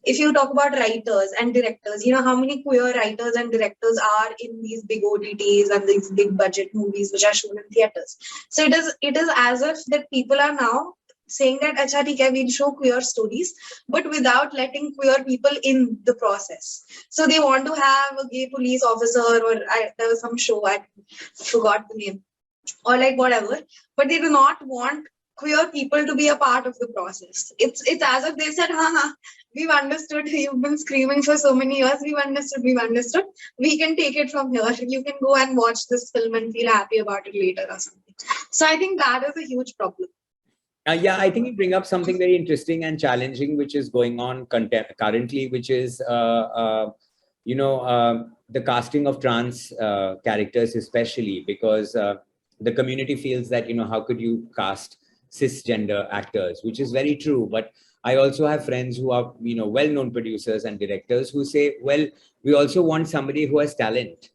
If you talk about writers and directors, you know, how many queer writers and directors are in these big OTTs and these big budget movies which are shown in theaters. So it is as if that people are now saying that, acha, theek hai, we'll show queer stories, but without letting queer people in the process. So they want to have a gay police officer, or there was some show, I forgot the name, or like whatever, but they do not want queer people to be a part of the process. It's as if they said, we've understood, you've been screaming for so many years, we've understood, we can take it from here. You can go and watch this film and feel happy about it later or something. So I think that is a huge problem. Yeah, I think you bring up something very interesting and challenging, which is going on currently, which is, you know, the casting of trans characters, especially because the community feels that, you know, how could you cast cisgender actors, which is very true. But I also have friends who are, you know, well-known producers and directors who say, well, we also want somebody who has talent.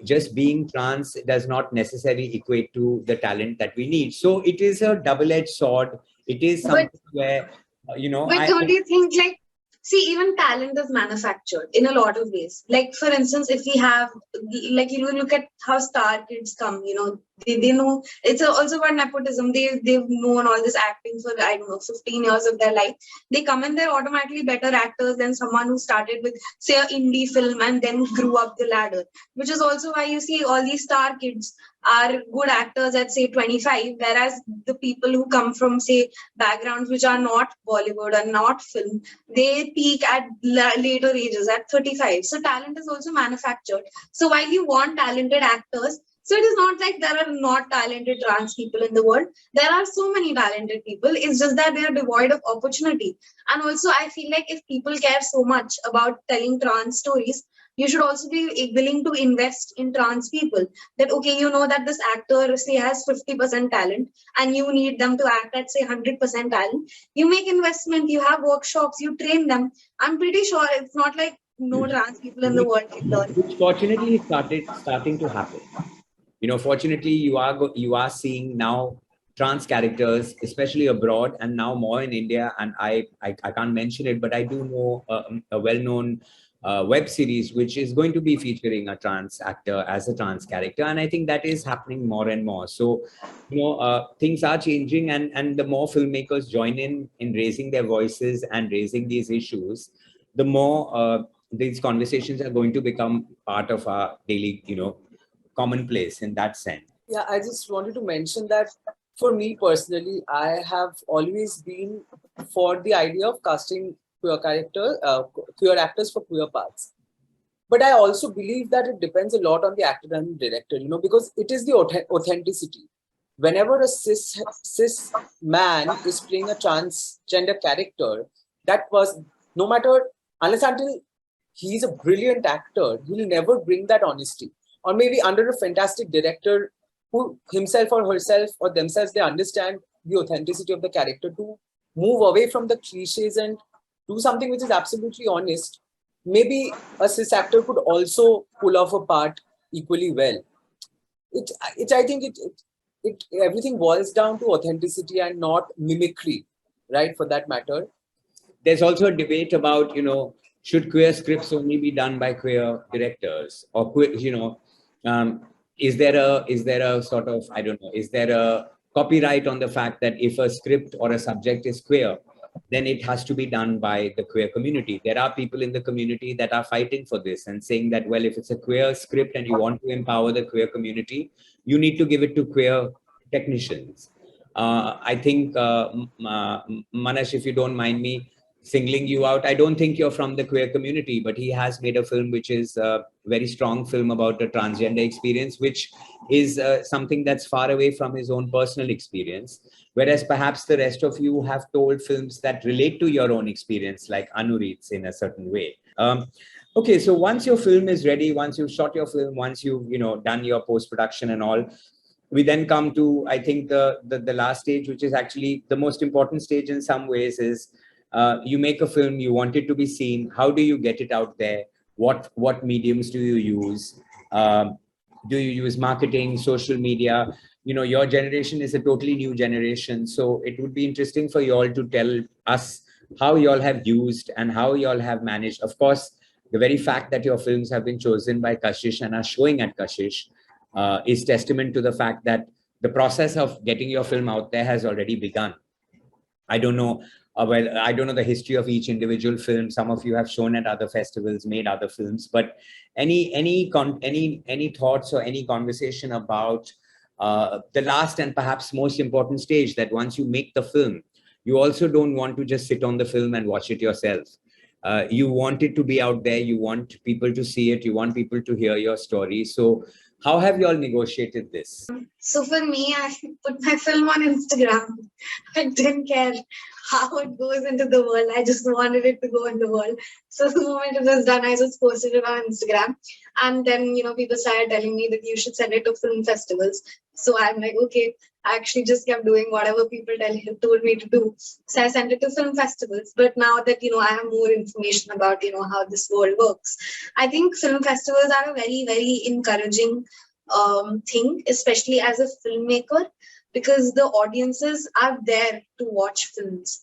Just being trans does not necessarily equate to the talent that we need. So it is a double-edged sword. It is something where, you know. But don't you think, like, See, even talent is manufactured in a lot of ways. Like, for instance, if we have, like, you look at how star kids come, they know, it's also about nepotism. They've known all this acting for, I don't know, 15 years of their life. They come and they're automatically better actors than someone who started with, say, an indie film and then grew up the ladder, which is also why you see all these star kids are good actors at, say, 25, whereas the people who come from, say, backgrounds which are not Bollywood and not film, they peak at later ages, at 35. So talent is also manufactured. So while you want talented actors, so it is not like there are not talented trans people in the world. There are so many talented people. It's just that they are devoid of opportunity. And also, I feel like if people care so much about telling trans stories, you should also be willing to invest in trans people. That, okay, you know that this actor, say, has 50% talent and you need them to act at, say, 100% talent. You make investment, you have workshops, you train them. I'm pretty sure it's not like no trans people in the world can learn. Which fortunately is starting to happen. Fortunately, you are seeing now trans characters, especially abroad, and now more in India. And I can't mention it, but I do know a well-known web series which is going to be featuring a trans actor as a trans character, and I think that is happening more and more. So, things are changing, and the more filmmakers join in raising their voices and raising these issues, the more these conversations are going to become part of our daily, commonplace in that sense. Yeah, I just wanted to mention that for me personally, I have always been for the idea of casting queer actors for queer parts. But I also believe that it depends a lot on the actor and the director, because it is the authenticity. Whenever a cis man is playing a transgender character, that was, no matter, unless until he's a brilliant actor, he'll never bring that honesty. Or maybe under a fantastic director who himself or herself or themselves, they understand the authenticity of the character to move away from the cliches and do something which is absolutely honest. Maybe a cis actor could also pull off a part equally well. I think everything boils down to authenticity and not mimicry, right? For that matter. There's also a debate about, should queer scripts only be done by queer directors, or is there a sort of, I don't know, is there a copyright on the fact that if a script or a subject is queer, then it has to be done by the queer community? There are people in the community that are fighting for this and saying that, well, if it's a queer script and you want to empower the queer community, you need to give it to queer technicians. I think, Manash, if you don't mind me singling you out, I don't think you're from the queer community, but he has made a film which is a very strong film about a transgender experience, which is something that's far away from his own personal experience. Whereas perhaps the rest of you have told films that relate to your own experience, like Anureet's, in a certain way. Okay, so once your film is ready, once you've shot your film, once you've done your post-production and all, we then come to, I think, the last stage, which is actually the most important stage in some ways, is you make a film, you want it to be seen. How do you get it out there? What mediums do you use? Do you use marketing, social media? Your generation is a totally new generation. So it would be interesting for you all to tell us how you all have used and how you all have managed. Of course, the very fact that your films have been chosen by KASHISH and are showing at KASHISH is testament to the fact that the process of getting your film out there has already begun. I don't know. I don't know the history of each individual film. Some of you have shown at other festivals, made other films, but any thoughts or any conversation about the last and perhaps most important stage, that once you make the film, you also don't want to just sit on the film and watch it yourself. You want it to be out there. You want people to see it. You want people to hear your story. So how have you all negotiated this? So for me, I put my film on Instagram. I didn't care how it goes into the world. I just wanted it to go in the world. So the moment it was done, I just posted it on Instagram. And then, people started telling me that you should send it to film festivals. So I'm like, okay, I actually just kept doing whatever people told me to do. So I sent it to film festivals. But now that, I have more information about, how this world works, I think film festivals are a very, very encouraging thing, especially as a filmmaker, because the audiences are there to watch films.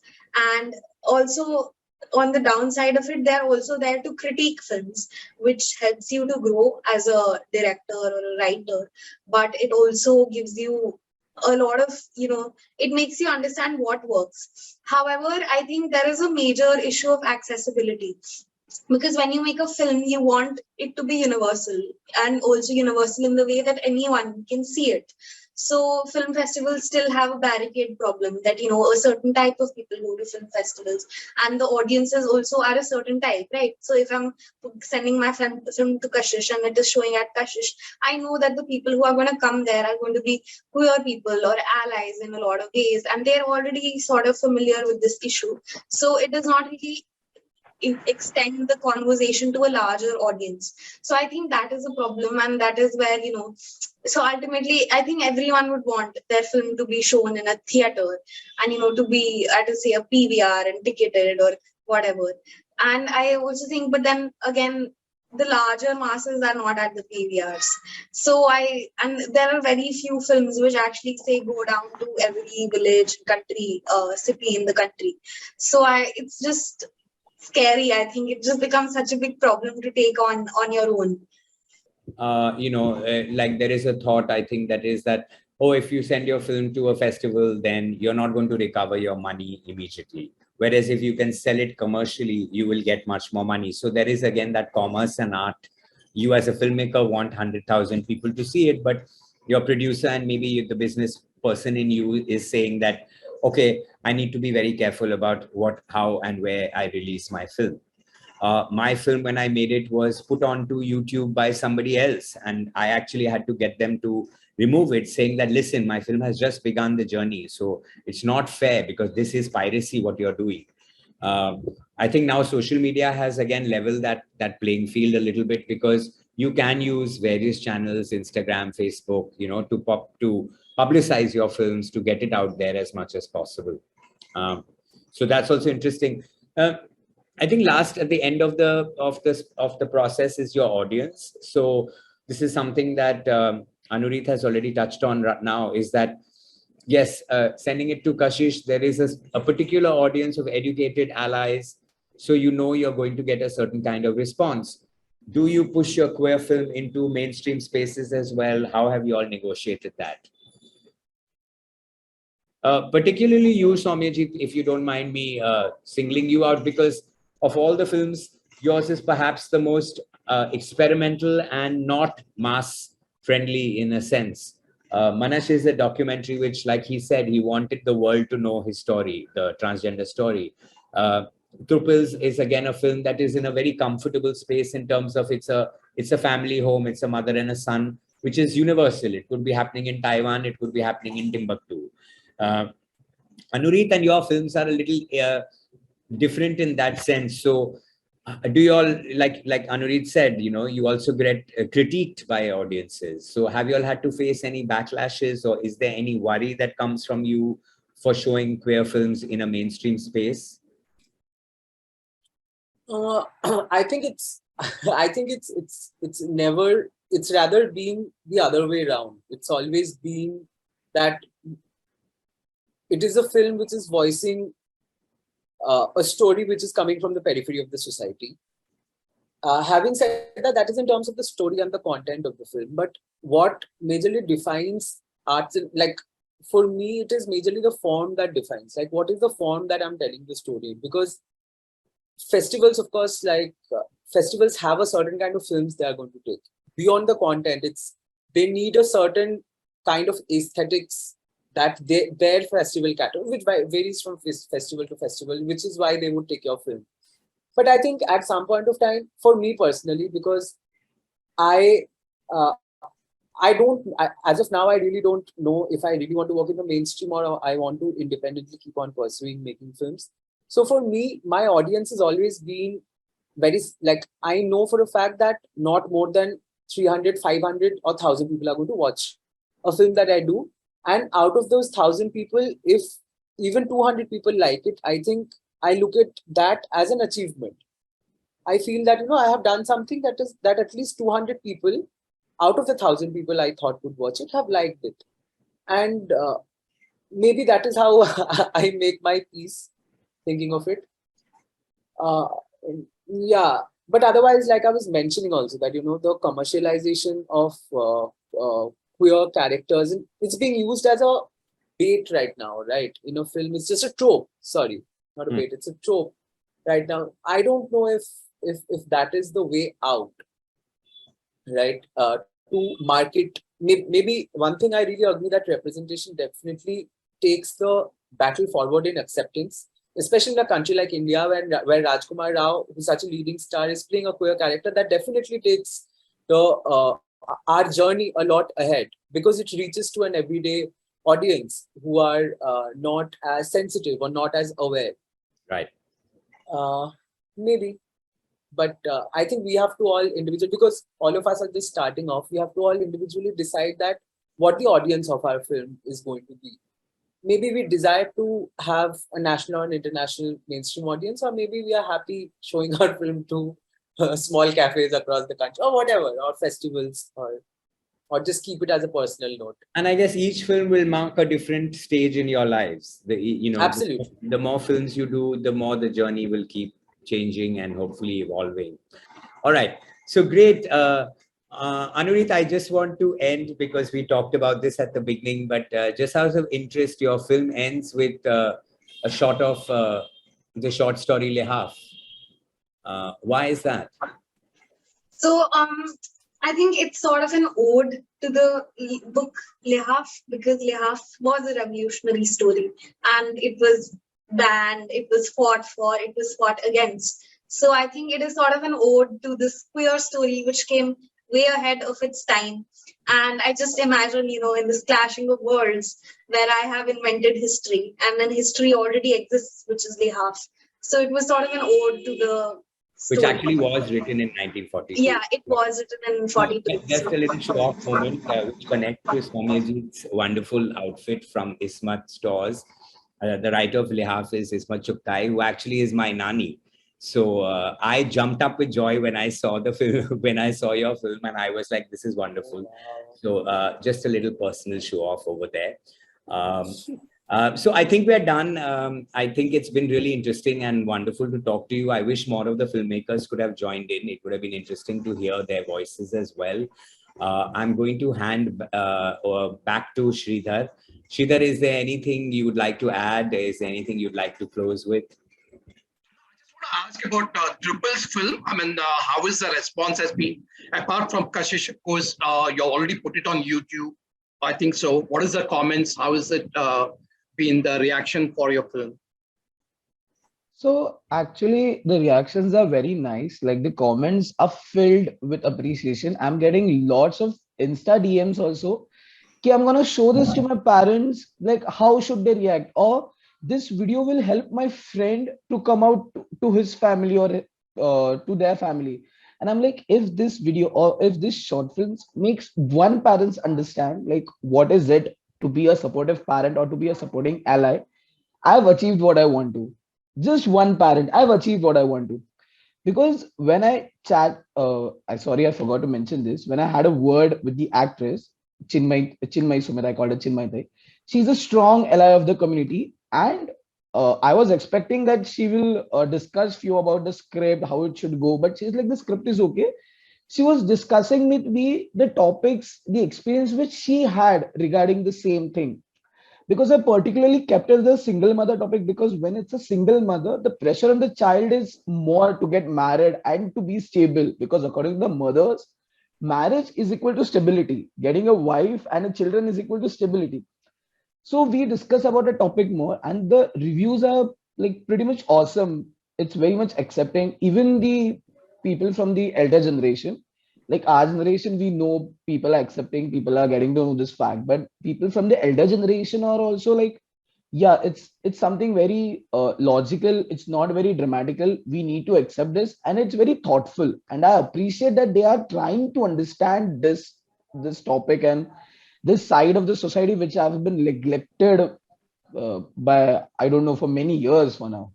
And also, on the downside of it, they're also there to critique films, which helps you to grow as a director or a writer. But it also gives you a lot of, it makes you understand what works. However, I think there is a major issue of accessibility, because when you make a film, you want it to be universal, and also universal in the way that anyone can see it. So film festivals still have a barricade problem, that a certain type of people go to film festivals, and the audiences also are a certain type, right? So if I'm sending my film to Kashish and it is showing at Kashish, I know that the people who are going to come there are going to be queer people or allies in a lot of ways, and they're already sort of familiar with this issue. So it does not really extend the conversation to a larger audience. So I think that is a problem, and that is where, so ultimately I think everyone would want their film to be shown in a theater, and to be at say a PVR and ticketed or whatever. And I also think, but then again, the larger masses are not at the PVRs. So and there are very few films which actually say go down to every village, country, city in the country. So it's just scary. I think it just becomes such a big problem to take on your own. Like there is a thought, I think, that is that, oh, if you send your film to a festival, then you're not going to recover your money immediately. Whereas if you can sell it commercially, you will get much more money. So there is again that commerce and art. You as a filmmaker want 100,000 people to see it, but your producer and maybe the business person in you is saying that, okay, I need to be very careful about what, how, and where I release my film. My film, when I made it, was put onto YouTube by somebody else, and I actually had to get them to remove it, saying that, listen, my film has just begun the journey, so it's not fair because this is piracy, what you're doing. I think now social media has again leveled that playing field a little bit, because you can use various channels, Instagram, Facebook, to publicize your films, to get it out there as much as possible. So that's also interesting. I think last, at the end of the process, is your audience. So this is something that Anureet has already touched on right now, is that yes, sending it to Kashish, there is a particular audience of educated allies. So you're going to get a certain kind of response. Do you push your queer film into mainstream spaces as well? How have you all negotiated that? Particularly you, Soumyajit, if you don't mind me singling you out, because of all the films, yours is perhaps the most experimental and not mass friendly in a sense. Manash is a documentary which, like he said, he wanted the world to know his story, the transgender story. Trupil's is again a film that is in a very comfortable space in terms of it's a family home, it's a mother and a son, which is universal. It could be happening in Taiwan, it could be happening in Timbuktu. Anureet, and your films are a little different in that sense. So do you all, like Anureet said, you also get critiqued by audiences. So have you all had to face any backlashes, or is there any worry that comes from you for showing queer films in a mainstream space? I think it's rather being the other way around. It's always been that it is a film which is voicing a story which is coming from the periphery of the society. Having said that, that is in terms of the story and the content of the film. But what majorly defines arts, like for me, it is majorly the form that defines. Like, what is the form that I'm telling the story? Because festivals, of course, festivals have a certain kind of films they are going to take. Beyond the content, they need a certain kind of aesthetics that their festival caters, which varies from festival to festival, which is why they would take your film. But I think at some point of time, for me personally, because as of now, I really don't know if I really want to work in the mainstream or I want to independently keep on pursuing making films. So for me, my audience has always been very, I know for a fact that not more than 300, 500 or 1,000 people are going to watch a film that I do. And out of those 1,000 people, if even 200 people like it, I think I look at that as an achievement. I feel that, I have done something that at least 200 people out of the 1,000 people I thought would watch it have liked it. And maybe that is how I make my peace thinking of it. Yeah, but otherwise, like I was mentioning also that, the commercialization of queer characters, it's being used as a bait right now, right? Film is just a trope. Sorry, not a bait. It's a trope right now. I don't know if that is the way out, right? To market, maybe one thing I really agree that representation definitely takes the battle forward in acceptance, especially in a country like India, where Rajkumar Rao, who's such a leading star, is playing a queer character. That definitely takes our journey a lot ahead, because it reaches to an everyday audience who are not as sensitive or not as aware. Right. Maybe. But I think we have to all individually, because all of us are just starting off, we have to all individually decide that what the audience of our film is going to be. Maybe we desire to have a national and international mainstream audience, or maybe we are happy showing our film to small cafes across the country, or whatever, or festivals, or just keep it as a personal note. And I guess each film will mark a different stage in your lives. Absolutely. The more films you do, the more the journey will keep changing and hopefully evolving. All right. So great. Anureet, I just want to end, because we talked about this at the beginning, but just out of interest, your film ends with a shot of the short story 𝐿𝐼𝐼𝐼𝐼𝐼𝐼. Why is that? So I think it's sort of an ode to the book 𝐿𝐼𝐼𝐼𝐼, because 𝐿𝐼𝐼𝐼 was a revolutionary story, and it was banned, it was fought for, it was fought against. So I think it is sort of an ode to this queer story which came way ahead of its time. And I just imagine, in this clashing of worlds, where I have invented history, and then history already exists, which is 𝐿𝐼𝐼. So it was sort of an ode to the story. Which actually was written in 1942. Yeah, it was written in 42. Just a little show-off moment, which connects to Soumyajit's wonderful outfit from Ismat Stores. The writer of 𝐿𝐼𝐼𝐼 is Ismat Chugtai, who actually is my nani. So I jumped up with joy when I saw the film, when I saw your film, and I was like, this is wonderful. So just a little personal show-off over there. So I think we're done. I think it's been really interesting and wonderful to talk to you. I wish more of the filmmakers could have joined in. It would have been interesting to hear their voices as well. I'm going to hand back to Sridhar. Sridhar, is there anything you would like to add? Is there anything you'd like to close with? I just want to ask about Trupil's film. I mean, how is the response has been? Apart from KASHISH, of course, you already put it on YouTube. I think so. What is the comments? How is it been the reaction for your film? So actually, the reactions are very nice. Like the comments are filled with appreciation. I'm getting lots of Insta DMs also. Okay, I'm gonna show this to my parents. Like, how should they react? Or this video will help my friend to come out to his family or to their family. And I'm like, if this video or if this short films makes one parents understand like what is it to be a supportive parent or to be a supporting ally, I've achieved what I want to. Just one parent, I've achieved what I want to. Because when I chat, I forgot to mention this. When I had a word with the actress, Chinmay Sumit, I called her Chinmay. She's a strong ally of the community. And I was expecting that she will discuss few about the script, how it should go. But she's like, the script is okay. She was discussing with me the topics, the experience which she had regarding the same thing. Because I particularly kept as the single mother topic, because when it's a single mother, the pressure on the child is more to get married and to be stable. Because according to the mothers, marriage is equal to stability. Getting a wife and a children is equal to stability. So we discuss about the topic more, and the reviews are like pretty much awesome. It's very much accepting. Even the people from the elder generation, like our generation, we know people are accepting, people are getting to know this fact, but people from the elder generation are also like, yeah, it's something very logical. It's not very dramatical. We need to accept this, and it's very thoughtful. And I appreciate that they are trying to understand this topic and this side of the society which have been neglected by, I don't know, for many years for now.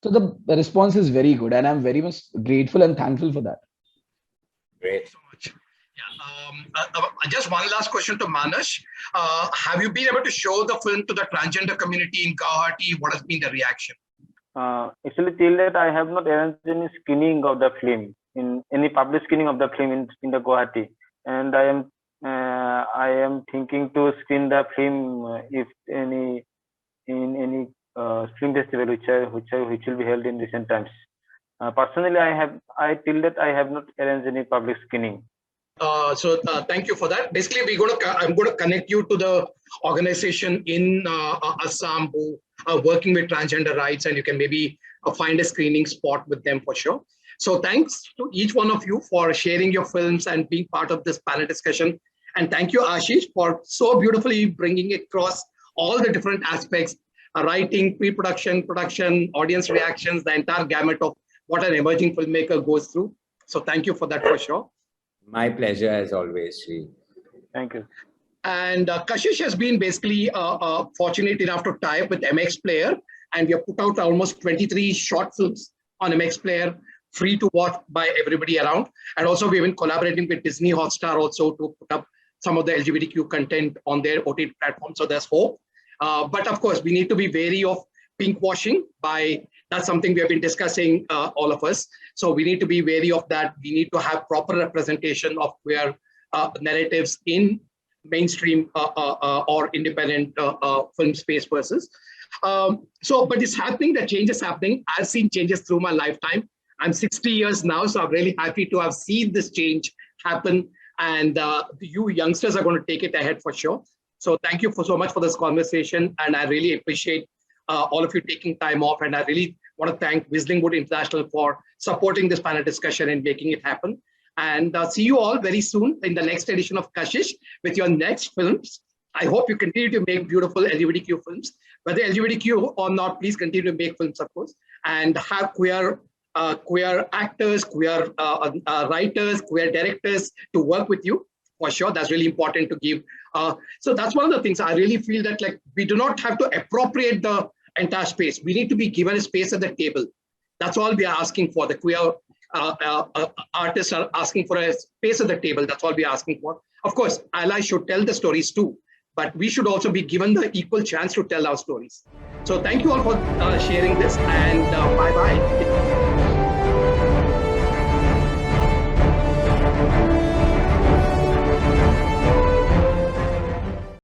So the response is very good, and I'm very much grateful and thankful for that. Great. So much. Yeah. Just one last question to Manash. Have you been able to show the film to the transgender community in Guwahati? What has been the reaction? Actually, till that I have not arranged any screening of the film, in any public screening of the film in the Guwahati, and I am thinking to screen the film if any in any film festival which will be held in recent times. Personally, till that I have not arranged any public screening. So thank you for that. Basically, I'm going to connect you to the organization in Assam who are working with transgender rights, and you can maybe find a screening spot with them for sure. So thanks to each one of you for sharing your films and being part of this panel discussion. And thank you, Ashish, for so beautifully bringing across all the different aspects, writing, pre-production, production, audience reactions, the entire gamut of what an emerging filmmaker goes through. So thank you for that for sure. My pleasure as always, Sri. Thank you. And Kashish has been basically fortunate enough to tie up with MX Player, and we have put out almost 23 short films on MX Player, free to watch by everybody around. And also we've been collaborating with Disney Hotstar also to put up some of the LGBTQ content on their OTT platform. So there's hope. But of course, we need to be wary of pink washing. That's something we have been discussing, all of us. So we need to be wary of that. We need to have proper representation of queer narratives in mainstream or independent film space versus. But it's happening, the change is happening. I've seen changes through my lifetime. I'm 60 years now, so I'm really happy to have seen this change happen. And you youngsters are going to take it ahead for sure. So thank you so much for this conversation. And I really appreciate all of you taking time off. And I really want to thank Whistling-Wood International for supporting this panel discussion and making it happen. And see you all very soon in the next edition of Kashish with your next films. I hope you continue to make beautiful LGBTQ films. Whether LGBTQ or not, please continue to make films, of course, and have queer actors, queer writers, queer directors to work with you. For sure, that's really important to give. So that's one of the things I really feel that like we do not have to appropriate the entire space. We need to be given a space at the table. That's all we are asking for. The queer artists are asking for a space at the table. That's all we are asking for. Of course, allies should tell the stories too, but we should also be given the equal chance to tell our stories. So thank you all for sharing this, and bye-bye.